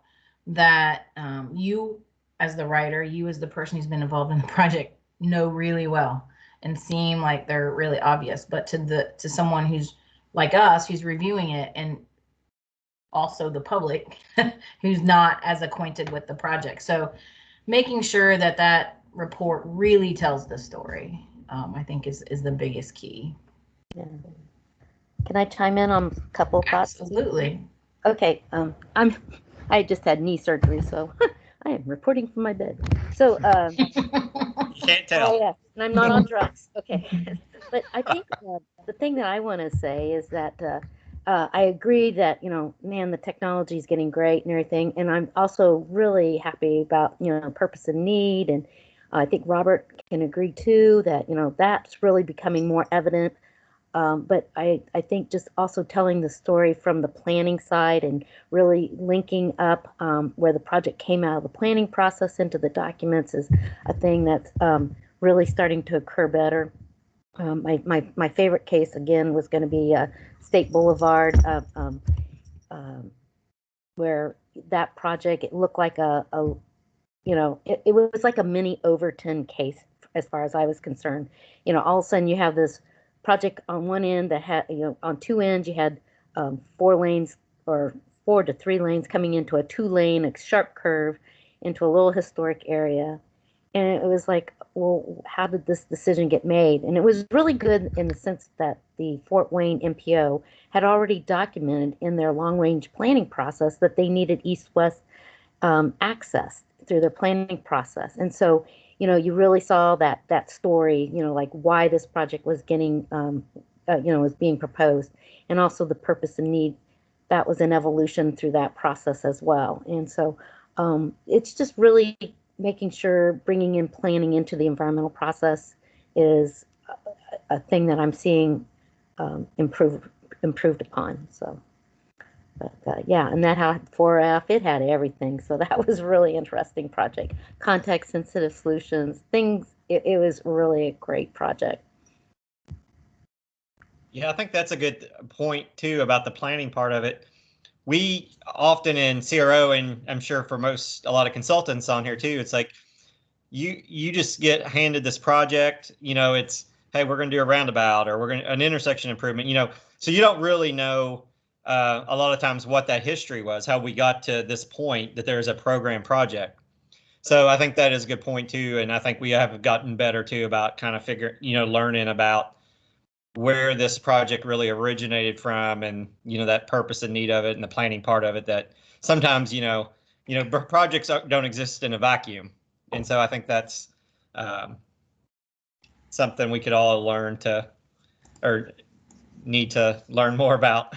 that you as the writer, you as the person who's been involved in the project, know really well and seem like they're really obvious. But to someone who's like us, who's reviewing it, and also the public who's not as acquainted with the project. So making sure that report really tells the story, I think is the biggest key. Yeah. Can I chime in on a couple thoughts? Absolutely. Okay, I just had knee surgery, so I am reporting from my bed. So, You can't tell. oh yeah, and I'm not on drugs. Okay, but I think the thing that I want to say is that I agree that man, the technology is getting great and everything, and I'm also really happy about purpose and need, and I think Robert can agree too that that's really becoming more evident. But I think just also telling the story from the planning side and really linking up where the project came out of the planning process into the documents is a thing that's really starting to occur better. My favorite case again was going to be State Boulevard, where that project, it looked like it was like a mini Overton case as far as I was concerned. All of a sudden you have this project on one end that had, on two ends you had 4 lanes or 4 to 3 lanes coming into a 2-lane, a sharp curve into a little historic area. And it was like, well, how did this decision get made? And it was really good in the sense that the Fort Wayne MPO had already documented in their long-range planning process that they needed east-west access through their planning process. And so, you really saw that story, like why this project was getting, was being proposed, and also the purpose and need that was an evolution through that process as well. And so it's just really making sure bringing in planning into the environmental process is a thing that I'm seeing improved upon. So. But yeah, and that had 4F, it had everything. So that was a really interesting project. Context sensitive solutions, things, it was really a great project. Yeah, I think that's a good point too about the planning part of it. We often in CRO, and I'm sure for a lot of consultants on here too, it's like you just get handed this project, it's, hey, we're going to do a roundabout or we're going to an intersection improvement, so you don't really know a lot of times what that history was, how we got to this point that there's a program project. So I think that is a good point too, and I think we have gotten better too about kind of learning about where this project really originated from, and that purpose and need of it and the planning part of it, that sometimes projects don't exist in a vacuum. And so I think that's something we could all learn to, or need to learn more about.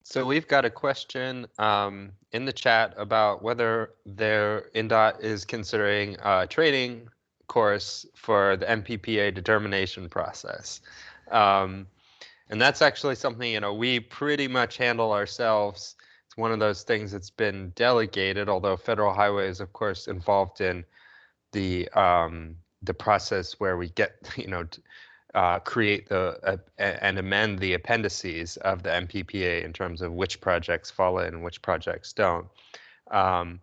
So we've got a question in the chat about whether their INDOT is considering a training course for the MPPA determination process. And that's actually something, we pretty much handle ourselves. It's one of those things that's been delegated, although Federal Highway is, of course, involved in the process where we get, create and amend the appendices of the MPPA in terms of which projects fall in and which projects don't. The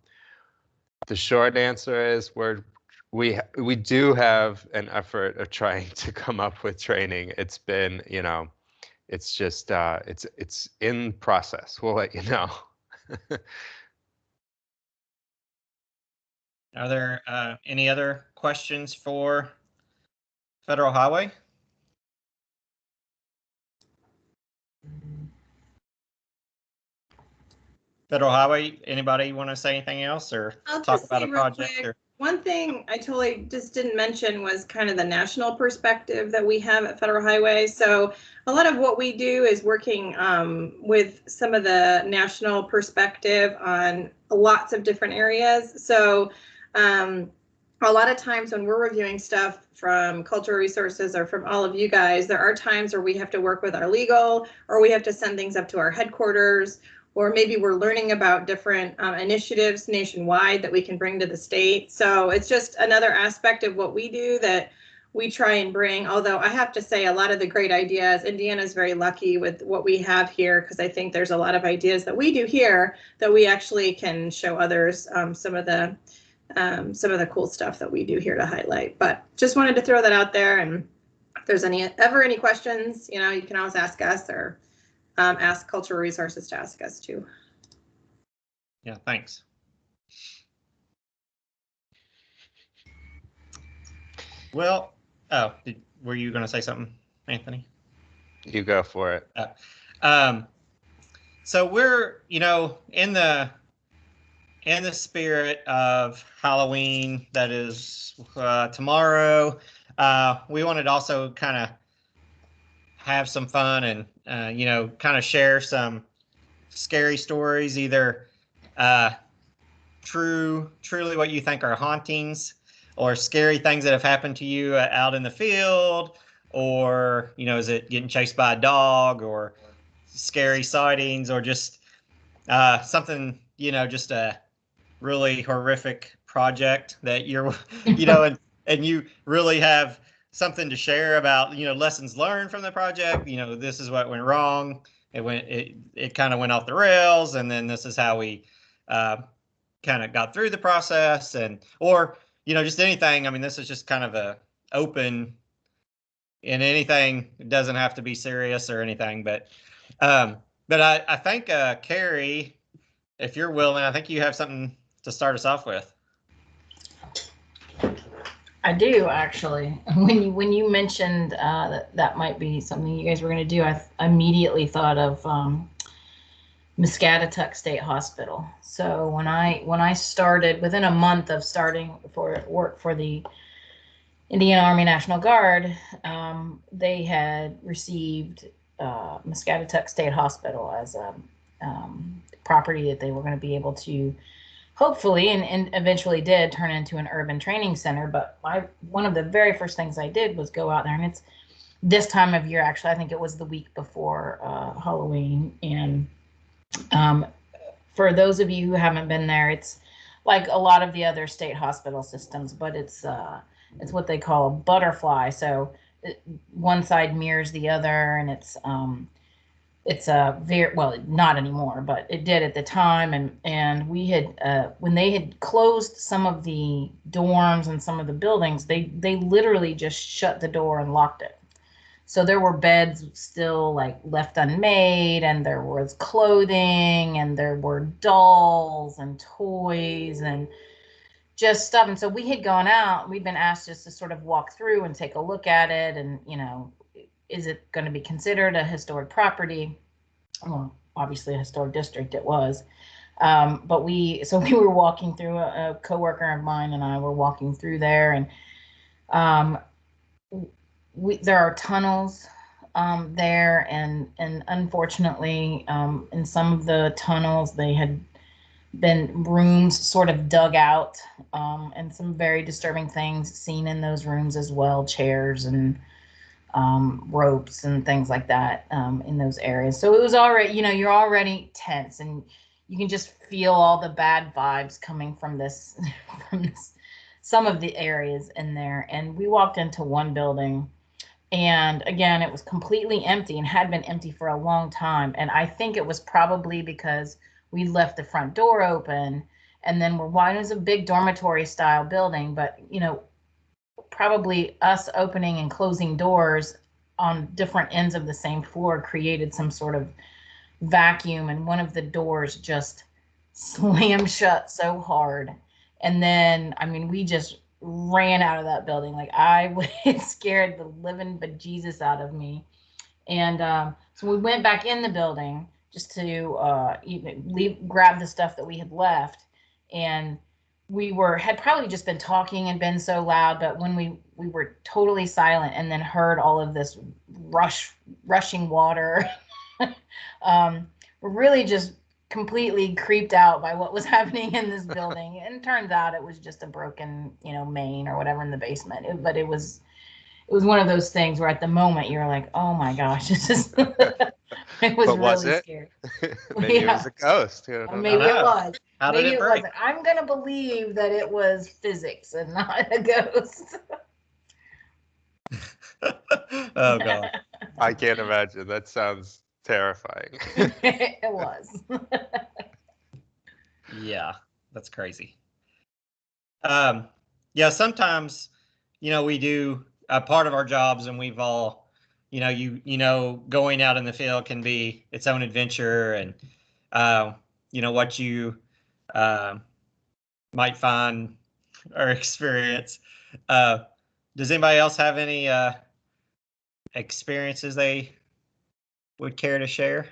short answer is we do have an effort of trying to come up with training. It's been, it's just it's in process. We'll let you know. Are there any other questions for Federal Highway? Federal Highway, anybody want to say anything else or talk about a project? Or? One thing I totally just didn't mention was kind of the national perspective that we have at Federal Highway. So a lot of what we do is working with some of the national perspective on lots of different areas. So a lot of times when we're reviewing stuff from cultural resources or from all of you guys, there are times where we have to work with our legal, or we have to send things up to our headquarters, or maybe we're learning about different initiatives nationwide that we can bring to the state. So it's just another aspect of what we do that we try and bring. Although I have to say a lot of the great ideas, Indiana's very lucky with what we have here, because I think there's a lot of ideas that we do here that we actually can show others some of the cool stuff that we do here to highlight. But just wanted to throw that out there. And if there's ever any questions, you can always ask us, or ask Cultural Resources to ask us too. Yeah, thanks. Well, Oh, were you going to say something, Anthony? You go for it. So we're, in the spirit of Halloween, that is tomorrow. We wanted to also kind of have some fun and kind of share some scary stories, either truly what you think are hauntings, or scary things that have happened to you out in the field, or is it getting chased by a dog, or scary sightings, or just something, just a really horrific project that you're and you really have something to share about, lessons learned from the project. This is what went wrong. It kind of went off the rails, and then this is how we kind of got through the process, or just anything. I mean, this is just kind of a open, and anything. It doesn't have to be serious or anything, but I think Carrie, if you're willing, I think you have something to start us off with. I do, actually. When you mentioned that might be something you guys were going to do, I immediately thought of Muscatatuck State Hospital. So when I started, within a month of starting for work for the Indiana Army National Guard, they had received Muscatatuck State Hospital as a property that they were going to be able to hopefully, and eventually did, turn into an urban training center. But one of the very first things I did was go out there, and it's this time of year, actually. I think it was the week before Halloween. And for those of you who haven't been there, it's like a lot of the other state hospital systems, but it's what they call a butterfly. So one side mirrors the other, and it's a very, well, not anymore, but it did at the time. And we had, when they had closed some of the dorms and some of the buildings, they literally just shut the door and locked it. So there were beds still like left unmade, and there was clothing, and there were dolls and toys and just stuff. And so we had gone out, we'd been asked just to sort of walk through and take a look at it. And, is it going to be considered a historic property? Well, obviously a historic district it was. But we were walking through, a coworker of mine and I were walking through there, and there are tunnels there, and unfortunately, in some of the tunnels, they had been rooms sort of dug out, and some very disturbing things seen in those rooms as well, chairs and ropes and things like that in those areas. So it was already, you're already tense, and you can just feel all the bad vibes coming from this, some of the areas in there. And we walked into one building, and again, it was completely empty and had been empty for a long time. And I think it was probably because we left the front door open, and then it was a big dormitory style building, but probably us opening and closing doors on different ends of the same floor created some sort of vacuum, and one of the doors just slammed shut so hard. And then, I mean, we just ran out of that building. Like, it scared the living bejesus out of me. And so we went back in the building just to grab the stuff that we had left. And we had probably just been talking and been so loud, but when we were totally silent and then heard all of this rushing water, we're really just completely creeped out by what was happening in this building. And it turns out it was just a broken, main or whatever in the basement. But it was one of those things where at the moment you're like, oh my gosh, this is it was really scary. Maybe it was a ghost. Maybe it was. How did it break? I'm gonna believe that it was physics and not a ghost. Oh God. I can't imagine. That sounds terrifying. It was. Yeah, that's crazy. Yeah, sometimes, we do a part of our jobs, and we've all, going out in the field can be its own adventure, and what you might find or experience. Does anybody else have any experiences they would care to share?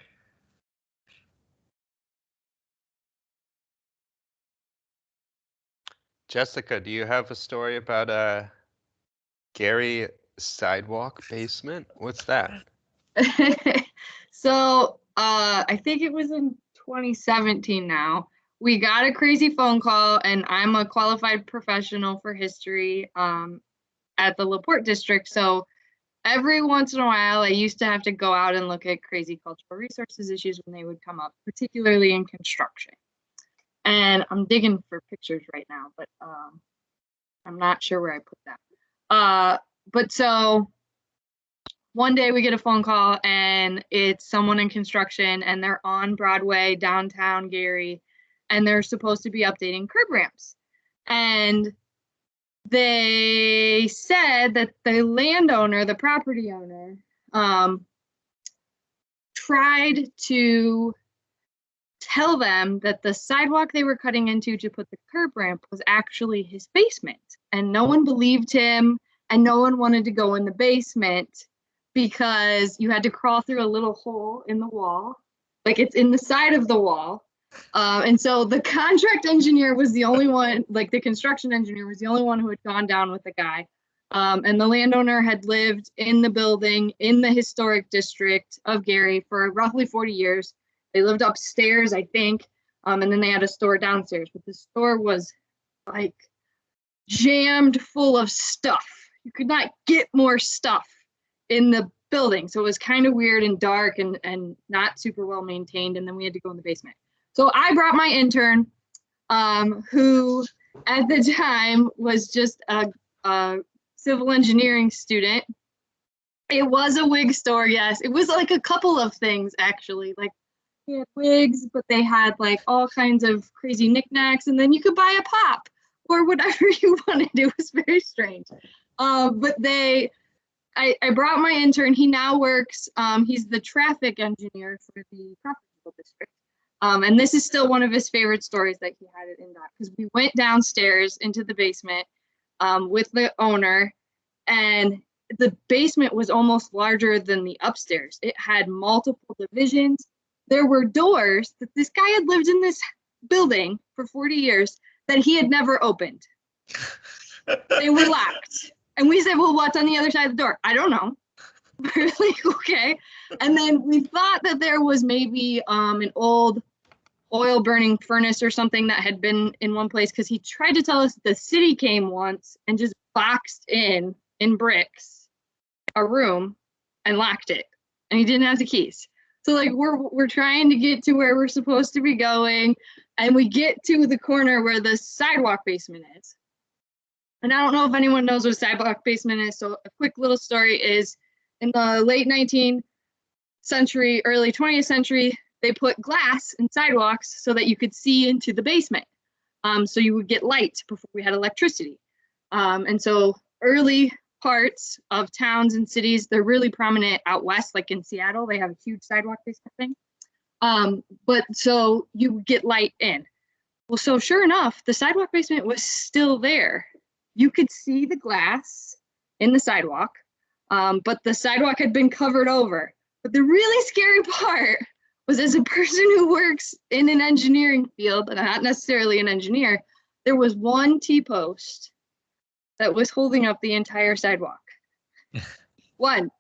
Jessica, do you have a story about a Gary sidewalk basement? What's that? So I think it was in 2017 now. We got a crazy phone call, and I'm a qualified professional for history at the LaPorte district. So every once in a while, I used to have to go out and look at crazy cultural resources issues when they would come up, particularly in construction. And I'm digging for pictures right now, but I'm not sure where I put that. But so one day we get a phone call, and it's someone in construction, and they're on Broadway, downtown Gary, and they're supposed to be updating curb ramps. And they said that the landowner, the property owner, tried to tell them that the sidewalk they were cutting into to put the curb ramp was actually his basement. And no one believed him, and no one wanted to go in the basement because you had to crawl through a little hole in the wall, like it's in the side of the wall. And so the contract engineer was the only one, like the construction engineer was the only one who had gone down with the guy. And the landowner had lived in the building in the historic district of Gary for roughly 40 years. They lived upstairs, I think, and then they had a store downstairs. But the store was like jammed full of stuff. You could not get more stuff in the building. So it was kind of weird and dark and not super well maintained. And then we had to go in the basement. So I brought my intern, who at the time was just a civil engineering student. It was a wig store, yes. It was like a couple of things, actually. Like, they had wigs, but they had like all kinds of crazy knickknacks, and then you could buy a pop or whatever you wanted. It was very strange. But I brought my intern. He now works, he's the traffic engineer for the Crawfordsville district. And this is still one of his favorite stories that he had at INDOT, because we went downstairs into the basement with the owner, and the basement was almost larger than the upstairs. It had multiple divisions. There were doors that this guy had lived in this building for 40 years that he had never opened. They were locked. And we said, well, what's on the other side of the door? I don't know. We're like, okay. And then we thought that there was maybe an old oil burning furnace or something that had been in one place, because he tried to tell us the city came once and just boxed in bricks a room and locked it, and he didn't have the keys. So like we're trying to get to where we're supposed to be going, and we get to the corner where the sidewalk basement is. And I don't know if anyone knows what a sidewalk basement is, so a quick little story is, in the late 19th century, early 20th century, they put glass in sidewalks so that you could see into the basement. So you would get light before we had electricity. And so early parts of towns and cities, they're really prominent out west, like in Seattle, they have a huge sidewalk basement thing. But so you would get light in. Well, so sure enough, the sidewalk basement was still there. You could see the glass in the sidewalk, but the sidewalk had been covered over. But the really scary part was, as a person who works in an engineering field, and not necessarily an engineer, there was one T-post that was holding up the entire sidewalk. One.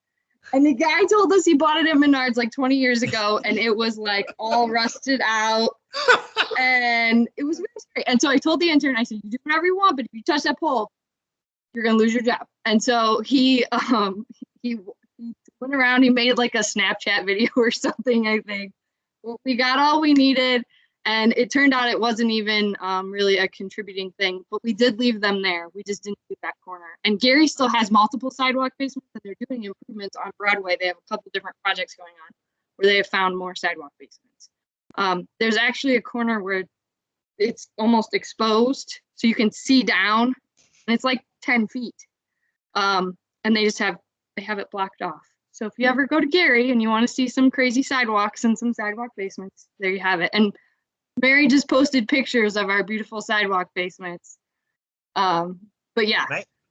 And the guy told us he bought it at Menards like 20 years ago, and it was like all rusted out. And it was really scary. And so I told the intern, I said, you do whatever you want, but if you touch that pole, you're gonna lose your job. And so he went around, he made like a Snapchat video or something, I think. Well, we got all we needed, and it turned out it wasn't even really a contributing thing, but we did leave them there. We just didn't do that corner. And Gary still has multiple sidewalk basements, and they're doing improvements on Broadway. They have a couple different projects going on where they have found more sidewalk basements. There's actually a corner where it's almost exposed, so you can see down, and it's like 10 feet. And they have it blocked off. So if you ever go to Gary and you want to see some crazy sidewalks and some sidewalk basements, there you have it. And Mary just posted pictures of our beautiful sidewalk basements. But yeah.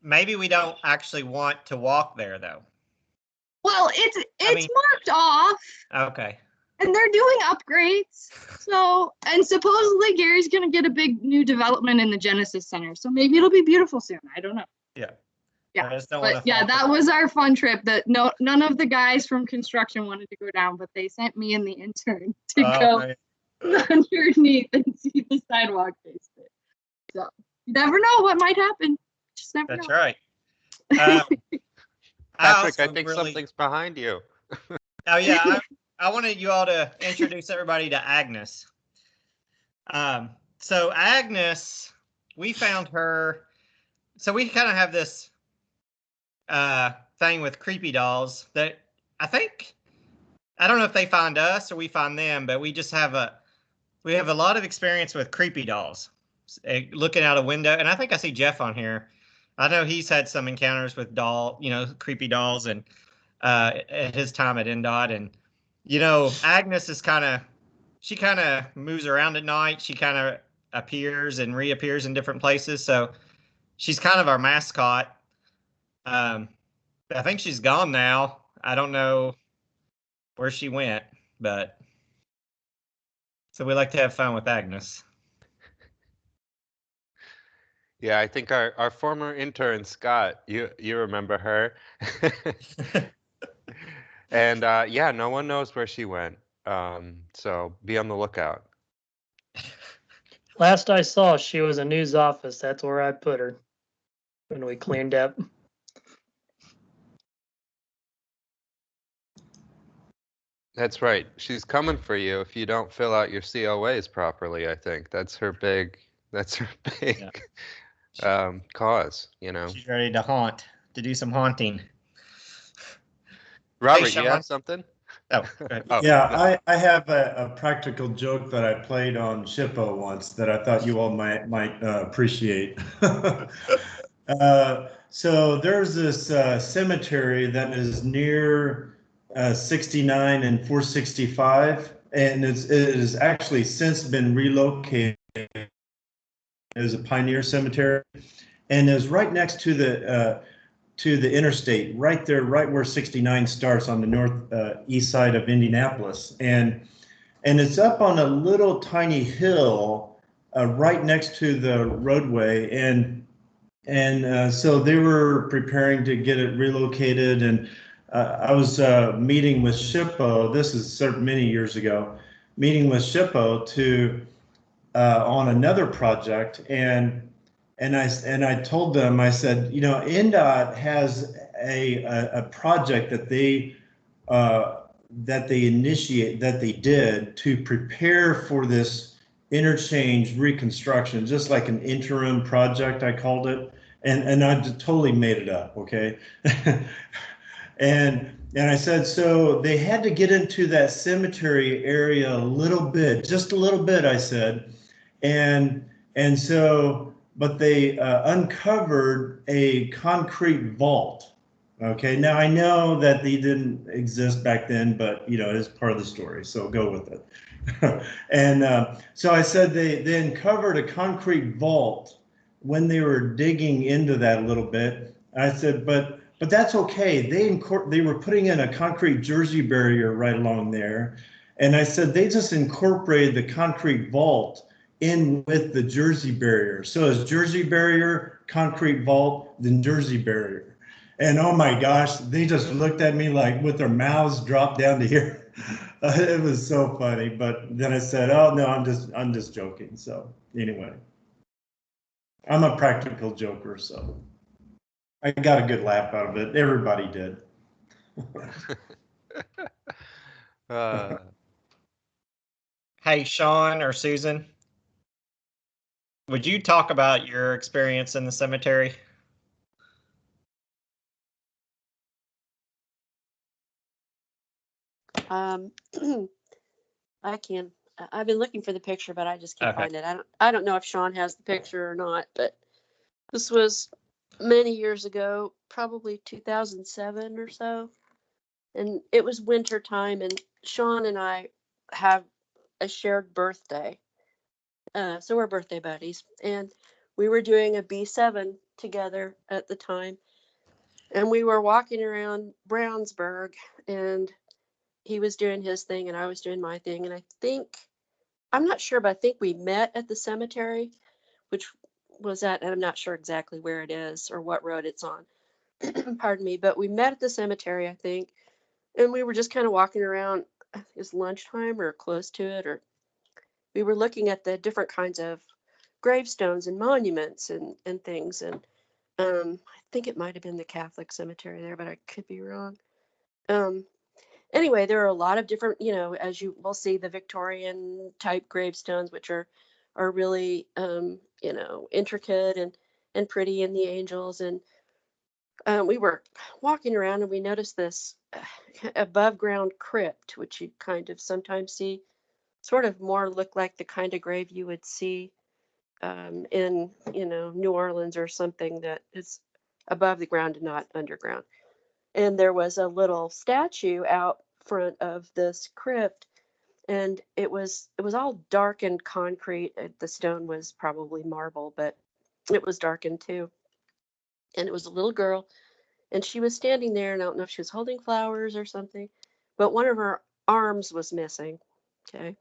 maybe we don't actually want to walk there though. Well, it's mean- marked off, Okay. and they're doing upgrades. So, and supposedly Gary's gonna get a big new development in the Genesis Center. So maybe it'll be beautiful soon. I don't know. Yeah. Yeah. I just don't But want to. yeah, that was our fun trip. That none of the guys from construction wanted to go down, but they sent me and the intern to go underneath and see the sidewalk basement. So you never know what might happen. Just never That's know. right. Patrick, I also think really- something's behind you. Oh yeah, I wanted you all to introduce everybody to Agnes. So Agnes, we found her. So we kind of have this thing with creepy dolls that I don't know if they find us or we find them, but we just have a lot of experience with creepy dolls. Looking out a window, and I think I see Jeff on here. I know he's had some encounters with creepy dolls, and at his time at INDOT, and Agnes is kind of moves around at night. She kind of appears and reappears in different places, so she's kind of our mascot. I think she's gone now. I don't know where she went, but so we like to have fun with Agnes. Yeah, I think our former intern, Scott, you remember her. And yeah, no one knows where she went. So be on the lookout. Last I saw, she was a news office. That's where I put her when we cleaned up. That's right. She's coming for you if you don't fill out your COAs properly, I think. That's her big cause, She's ready to do some haunting. Robert, Sean. you have something? Oh, go ahead. Oh, Yeah, I have a practical joke that I played on SHPO once that I thought you all might appreciate. So there's this cemetery that is near 69 and 465, and it has actually since been relocated as a pioneer cemetery, and is right next to the interstate, right there, right where 69 starts on the northeast side of Indianapolis, and it's up on a little tiny hill right next to the roadway, and so they were preparing to get it relocated, and I was meeting with SHPO. This is many years ago, meeting with SHPO to on another project, and I told them, I said, INDOT has a project that they did to prepare for this interchange reconstruction, just like an interim project, I called it, and I totally made it up, okay? And I said, so they had to get into that cemetery area a little bit, just a little bit, I said, and so, but they uncovered a concrete vault. Okay, now I know that they didn't exist back then, but it's part of the story, so go with it. And so I said they uncovered a concrete vault when they were digging into that a little bit. I said, but that's okay. They were putting in a concrete Jersey barrier right along there, and I said they just incorporated the concrete vault in with the Jersey barrier. So it's Jersey barrier, concrete vault, then Jersey barrier. And oh my gosh, they just looked at me like with their mouths dropped down to here. It was so funny. But then I said, oh no, I'm just joking. So anyway, I'm a practical joker, so I got a good laugh out of it. Everybody did. Hey, Sean or Susan, would you talk about your experience in the cemetery? I can. I've been looking for the picture, but I just can't find it. I don't know if Sean has the picture or not, but this was many years ago, probably 2007 or so. And it was winter time, and Sean and I have a shared birthday. So we're birthday buddies, and we were doing a B7 together at the time. And we were walking around Brownsburg, and he was doing his thing and I was doing my thing. And I'm not sure, but I think we met at the cemetery, which was and I'm not sure exactly where it is or what road it's on. Pardon me, but we met at the cemetery, I think, and we were just kind of walking around. I think it was lunchtime or close to it, or we were looking at the different kinds of gravestones and monuments and things. And I think it might have been the Catholic cemetery there, but I could be wrong. Anyway, there are a lot of different, as you will see, the Victorian type gravestones, which are really, intricate and pretty, and the angels. And we were walking around and we noticed this above ground crypt, which you kind of sometimes see sort of more look like the kind of grave you would see in, New Orleans or something that is above the ground and not underground. And there was a little statue out front of this crypt, and it was all dark and concrete. The stone was probably marble, but it was darkened too. And it was a little girl, and she was standing there, and I don't know if she was holding flowers or something, but one of her arms was missing. Okay,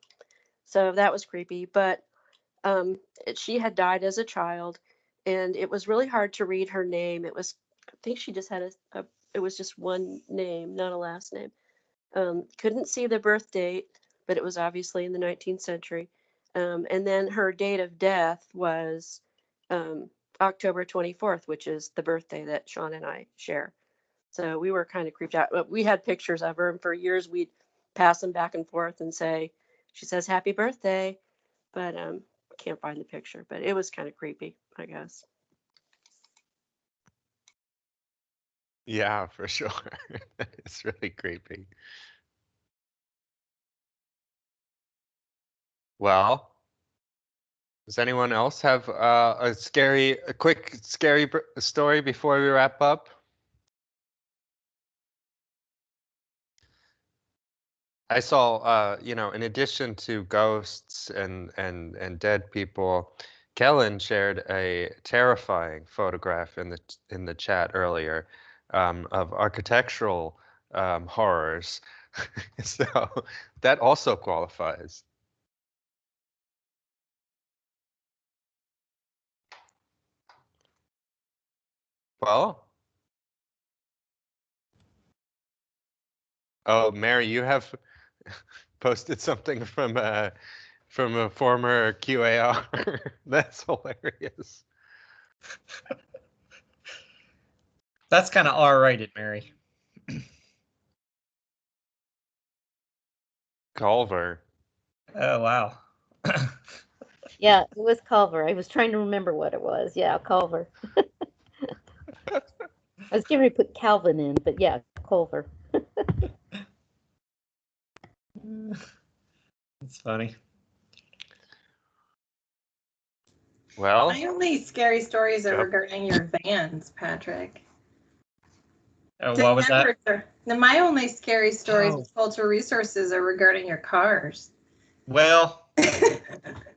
so that was creepy. But she had died as a child, and it was really hard to read her name. I think she just had it was just one name, not a last name. Couldn't see the birth date, but it was obviously in the 19th century. And then her date of death was October 24th, which is the birthday that Sean and I share. So we were kind of creeped out. We had pictures of her, and for years we'd pass them back and forth and say, she says, happy birthday. But can't find the picture, but it was kind of creepy, I guess. Yeah, for sure. It's really creepy. Well, does anyone else have a quick scary story before we wrap up? I saw, in addition to ghosts and dead people, Kellen shared a terrifying photograph in the chat earlier of architectural horrors. So that also qualifies. Well, oh, Mary, you have posted something from a former QAR. That's hilarious. That's kind of R-rated, Mary. Culver. Oh, wow. Yeah, it was Culver. I was trying to remember what it was. Yeah, Culver. I was getting ready to put Calvin in, but yeah, Culver. It's funny. Well, My only scary stories are regarding your vans, Patrick. Oh, what was that? My only scary stories with cultural resources are regarding your cars. Well,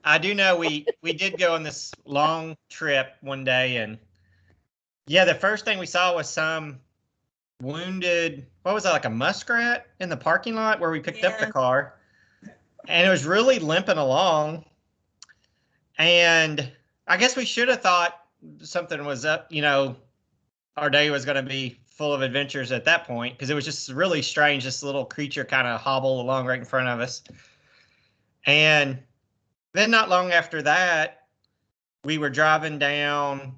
I do know we did go on this long trip one day, and yeah, the first thing we saw was some wounded, what was that, like a muskrat in the parking lot where we picked up the car, and it was really limping along. And I guess we should have thought something was up, our day was going to be full of adventures at that point, because it was just really strange. This little creature kind of hobbled along right in front of us. And then not long after that, we were driving down,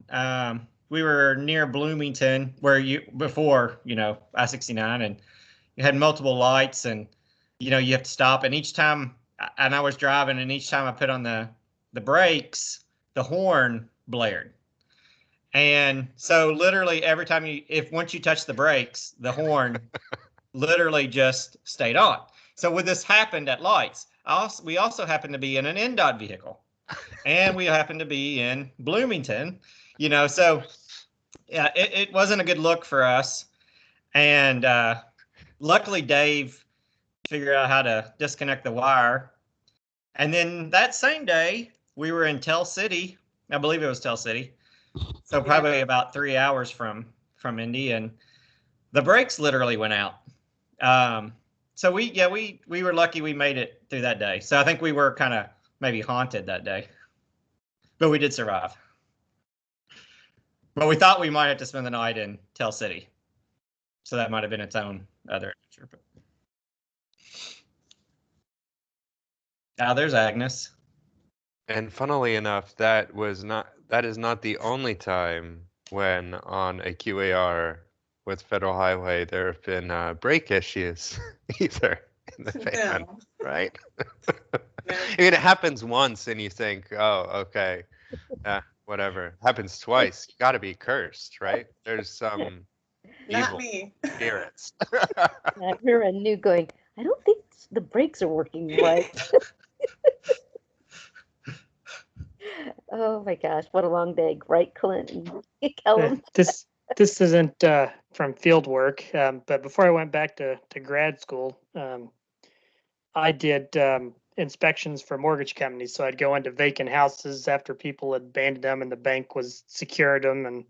we were near Bloomington, where before, I-69, and you had multiple lights, and, you have to stop. And each time, and I was driving, and each time I put on the brakes, the horn blared. And so literally every time once you touch the brakes, the horn literally just stayed on. So when this happened at lights, we also happened to be in an INDOT vehicle, and we happened to be in Bloomington, so yeah, it wasn't a good look for us. And luckily Dave figured out how to disconnect the wire. And then that same day we were in Tell City. I believe it was Tell City. So probably about 3 hours from Indy, and the brakes literally went out. So we were lucky we made it through that day. So I think we were kind of maybe haunted that day, but we did survive. But we thought we might have to spend the night in Tell City, so that might have been its own other adventure. Now there's Agnes. And funnily enough, that is not the only time when on a QAR with Federal Highway there have been brake issues either in the van, right? I mean, it happens once and you think, oh, okay, whatever. Happens twice, you got to be cursed, right? There's some Not evil me. spirits. I hear a new going, I don't think the brakes are working right. Oh my gosh, what a long day, right, Clint and Kellen? This isn't from field work, but before I went back to grad school, I did inspections for mortgage companies. So I'd go into vacant houses after people had abandoned them and the bank was secured them and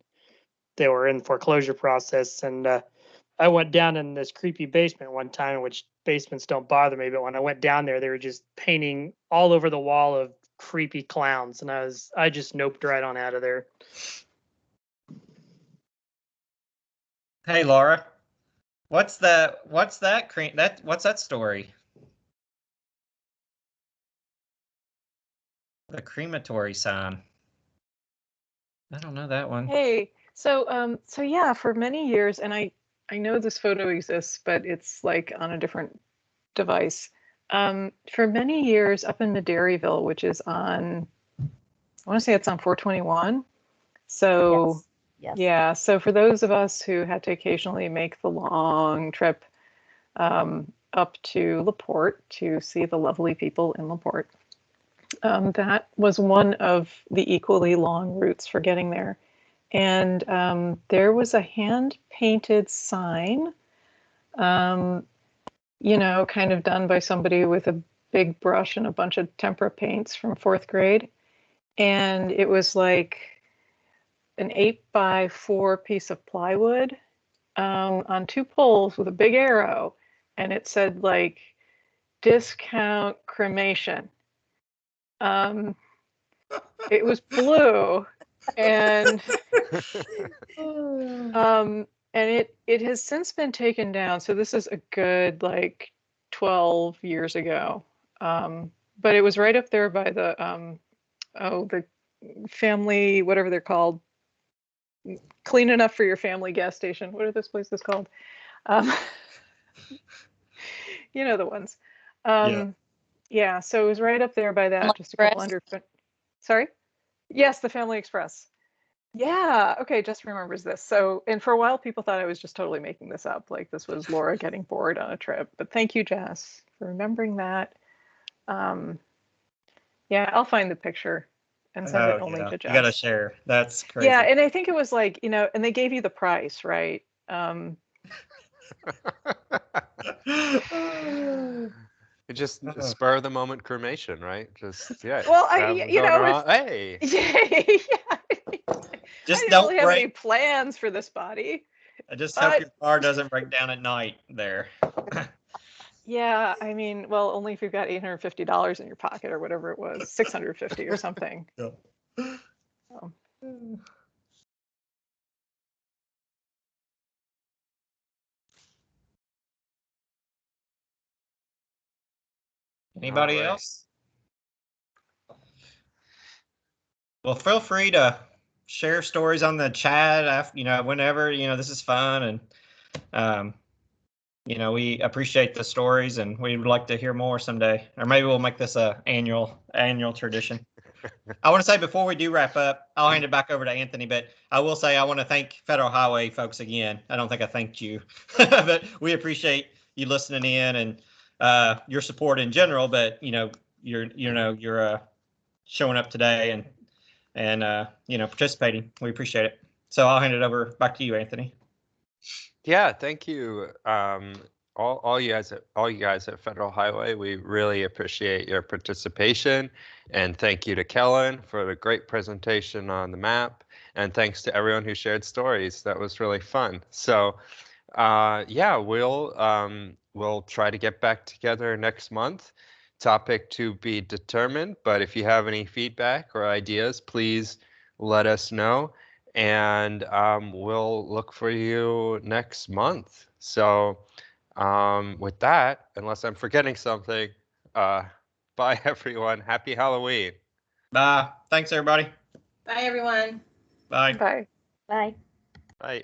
they were in foreclosure process. And I went down in this creepy basement one time, which basements don't bother me, but when I went down there, they were just painting all over the wall of creepy clowns, and I just noped right on out of there. Hey Laura, what's that story? The crematory sign. I don't know that one. Hey, so yeah, for many years, and I know this photo exists, but it's like on a different device. For many years up in Medaryville, which is on, I want to say it's on 421. So Yes. yeah, so for those of us who had to occasionally make the long trip up to LaPorte to see the lovely people in LaPorte, that was one of the equally long routes for getting there. And there was a hand-painted sign, you know, kind of done by somebody with a big brush and a bunch of tempera paints from 4th grade. And it was like an 8x4 piece of plywood on 2 poles with a big arrow. And it said like, discount cremation. It was blue, and it has since been taken down. So this is a good like 12 years ago. But it was right up there by the the family, whatever they're called, clean enough for your family gas station. What are those places called? You know the ones. Yeah, so it was right up there by that, Family just a couple Express? hundred. Sorry? Yes, the Family Express. Yeah, okay, Jess remembers this. So, and for a while, people thought I was just totally making this up, like this was Laura getting bored on a trip. But thank you, Jess, for remembering that. Yeah, I'll find the picture and send it only to Jess. You gotta share. That's crazy. Yeah, and I think it was like, you know, and they gave you the price, right? It just spur of the moment cremation, right? Just Well, you know, hey. Just I don't really have any plans for this body. I just hope your car doesn't break down at night there. Yeah, I mean, well, only if you've got $850 in your pocket or whatever it was, $650 or something. Yep. Oh. Anybody else? Well, feel free to share stories on the chat after, you know, whenever, you know, this is fun, and you know, we appreciate the stories and we would like to hear more someday, or maybe we'll make this a annual tradition. I want to say before we do wrap up, I'll hand it back over to Anthony, but I will say I want to thank Federal Highway folks again. I don't think I thanked you, but we appreciate you listening in and your support in general. But you know, you're showing up today and you know, participating. We appreciate it. So I'll hand it over back to you, Anthony. Yeah, thank you. All you guys at Federal Highway, we really appreciate your participation, and thank you to Kellen for the great presentation on the map. And thanks to everyone who shared stories. That was really fun. So yeah, we'll try to get back together next month. Topic to be determined, but if you have any feedback or ideas, please let us know, and we'll look for you next month. So with that, unless I'm forgetting something, bye everyone. Happy Halloween. Bye. Thanks, everybody. Bye, everyone. Bye. Bye. Bye. Bye.